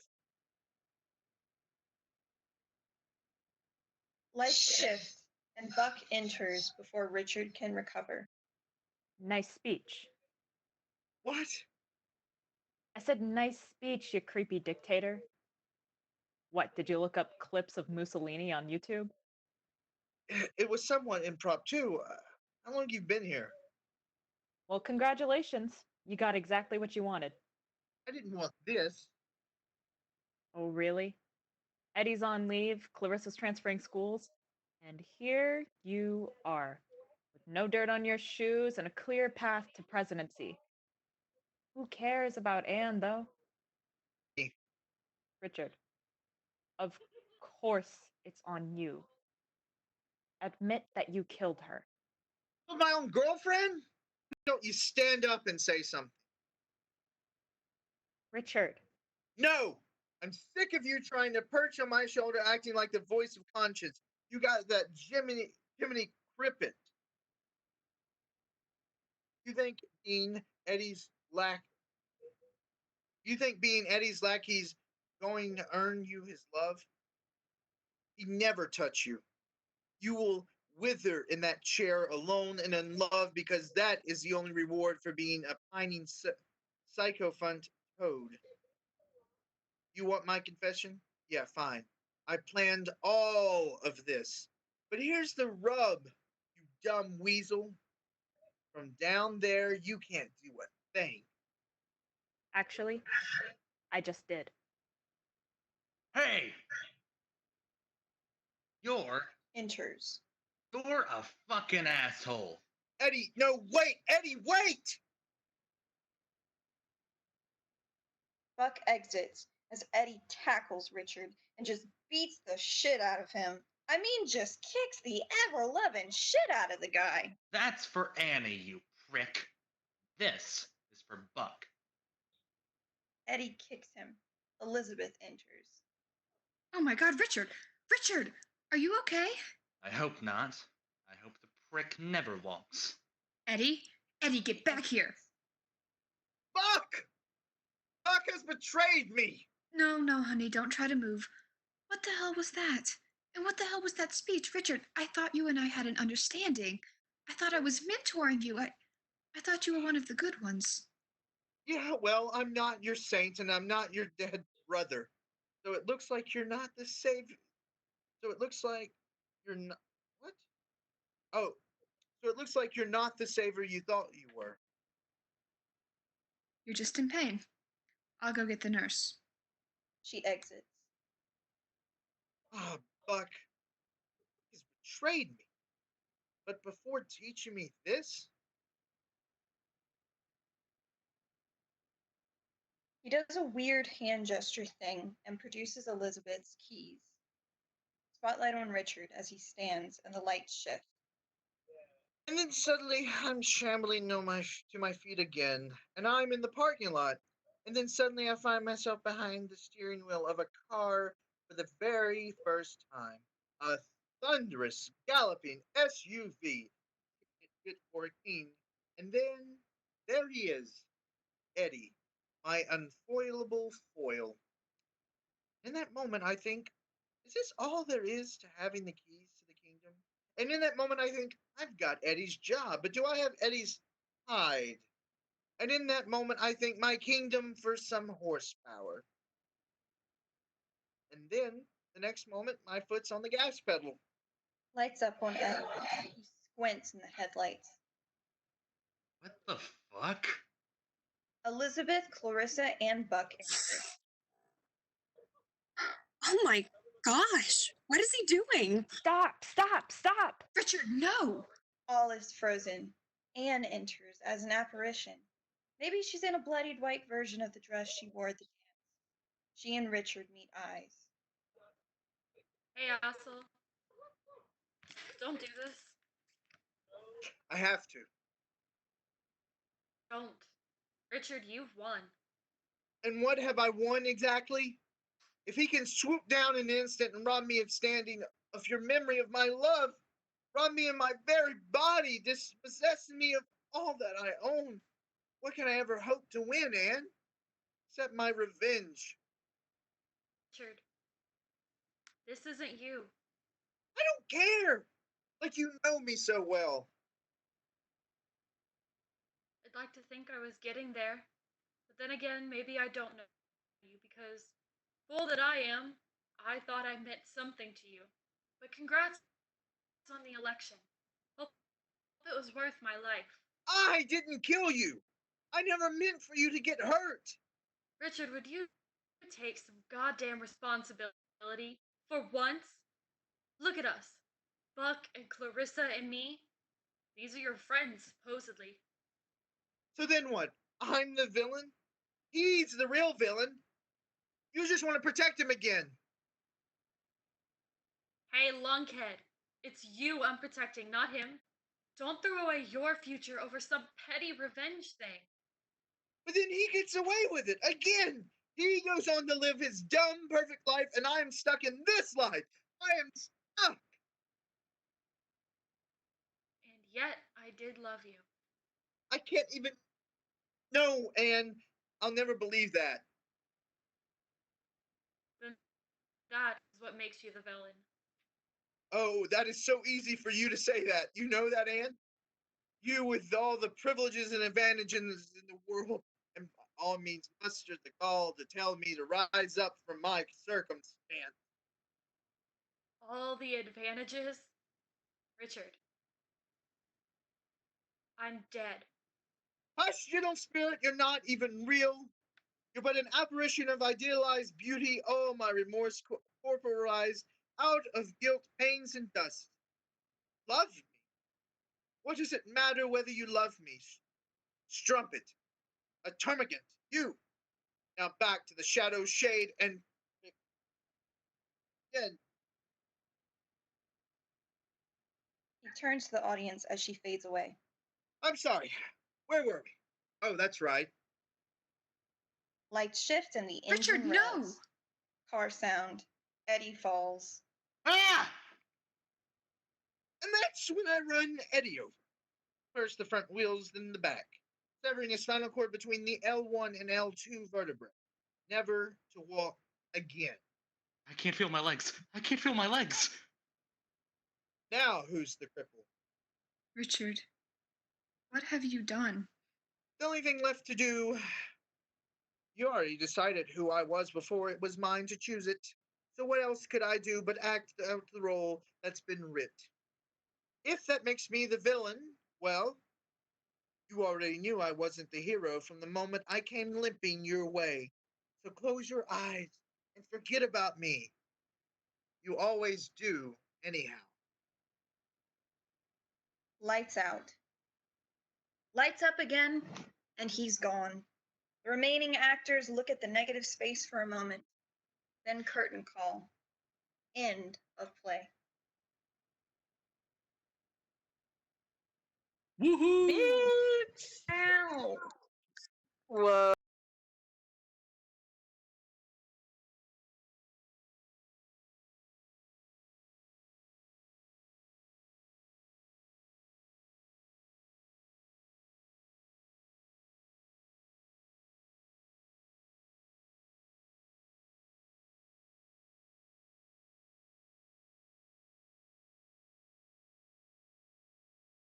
Lights shift, and Buck enters before Richard can recover. Nice speech. What? I said nice speech, you creepy dictator. What, did you look up clips of Mussolini on YouTube? It was somewhat impromptu. How long have you been here? Well, congratulations. You got exactly what you wanted. I didn't want this. Oh, really? Eddie's on leave, Clarissa's transferring schools, and here you are, with no dirt on your shoes and a clear path to presidency. Who cares about Anne, though? Me. Richard, of course it's on you. Admit that you killed her. With my own girlfriend? Don't you stand up and say something? Richard, No! I'm sick of you trying to perch on my shoulder, acting like the voice of conscience. You got that Jiminy Crippet. You think being Eddie's lackey's going to earn you his love? He never touch you. You will wither in that chair alone and unloved because that is the only reward for being a pining sycophant toad. You want my confession? Yeah, fine. I planned all of this. But here's the rub, you dumb weasel. From down there, you can't do a thing. actually, I just did. Hey! You're Enters. a fucking asshole. Eddie, no, wait! Eddie, wait! Buck exits as Eddie tackles Richard and just beats the shit out of him. I mean, just kicks the ever-loving shit out of the guy. That's for Annie, you prick. This is for Buck. Eddie kicks him. Elizabeth enters. Oh my god, Richard! Richard! Are you okay? I hope not. I hope the prick never walks. Eddie? Eddie, get back here! Buck! Buck has betrayed me! No, honey, don't try to move. What the hell was that? And what the hell was that speech? Richard, I thought you and I had an understanding. I thought I was mentoring you. I thought you were one of the good ones. Yeah, well, I'm not your saint and I'm not your dead brother. So it looks like you're not the savior. So it looks like you're not. What? Oh, so it looks like you're not the savior you thought you were. You're just in pain. I'll go get the nurse. She exits. Ah, Buck. He's betrayed me. But before teaching me this? He does a weird hand gesture thing and produces Elizabeth's keys. Spotlight on Richard as he stands and the lights shift. And then suddenly I'm shambling to my feet again, and I'm in the parking lot. And then suddenly I find myself behind the steering wheel of a car for the very first time. A thunderous, galloping SUV. Fit for a king. And then there he is, Eddie, my unfoilable foil. In that moment, I think, is this all there is to having the keys to the kingdom? And in that moment, I think, I've got Eddie's job, but do I have Eddie's hide? And in that moment, I think, my kingdom for some horsepower. And then, the next moment, my foot's on the gas pedal. Lights up on Eddie. He squints in the headlights. What the fuck? Elizabeth, Clarissa, and Buck enter. Oh my gosh, what is he doing? Stop! Richard, no! All is frozen. Anne enters as an apparition. Maybe she's in a bloodied white version of the dress she wore at the dance. She and Richard meet eyes. Hey, asshole. Don't do this. I have to. Don't. Richard, you've won. And what have I won exactly? If he can swoop down in an instant and rob me of your memory of my love, rob me of my very body, dispossessing me of all that I own, what can I ever hope to win, Anne? Except my revenge. Richard, this isn't you. I don't care. Like you know me so well. I'd like to think I was getting there, but then again, maybe I don't know you because, fool that I am, I thought I meant something to you. But congrats on the election. Hope it was worth my life. I didn't kill you. I never meant for you to get hurt. Richard, would you take some goddamn responsibility for once? Look at us. Buck and Clarissa and me. These are your friends, supposedly. So then what? I'm the villain? He's the real villain. You just want to protect him again. Hey, lunkhead. It's you I'm protecting, not him. Don't throw away your future over some petty revenge thing. But then he gets away with it again. He goes on to live his dumb, perfect life, and I'm stuck in this life. I am stuck. And yet, I did love you. I can't even. No, Anne, I'll never believe that. Then that is what makes you the villain. Oh, that is so easy for you to say that. You know that, Anne? You with all the privileges and advantages in the world, and by all means mustered the gall to tell me to rise up from my circumstance. All the advantages? Richard, I'm dead. Hush, gentle spirit, you're not even real. You're but an apparition of idealized beauty. Oh, my remorse corporized out of guilt, pains, and dust. Love me? What does it matter whether you love me? Strumpet, a termagant, you. Now back to the shadow, shade, and again. He turns to the audience as she fades away. I'm sorry. Where were we? Oh, that's right. Lights shift and the Richard, engine no! revs. Car sound. Eddie falls. Ah! And that's when I run Eddie over. First the front wheels, then the back, severing a spinal cord between the L1 and L2 vertebrae. Never to walk again. I can't feel my legs. I can't feel my legs. Now who's the cripple? Richard, what have you done? The only thing left to do. You already decided who I was before it was mine to choose it. So what else could I do but act out the role that's been writ? If that makes me the villain, well, you already knew I wasn't the hero from the moment I came limping your way. So close your eyes and forget about me. You always do, anyhow. Lights out. Lights up again, and he's gone. The remaining actors look at the negative space for a moment, then curtain call. End of play. Woohoo! Bitch. Ow! Whoa.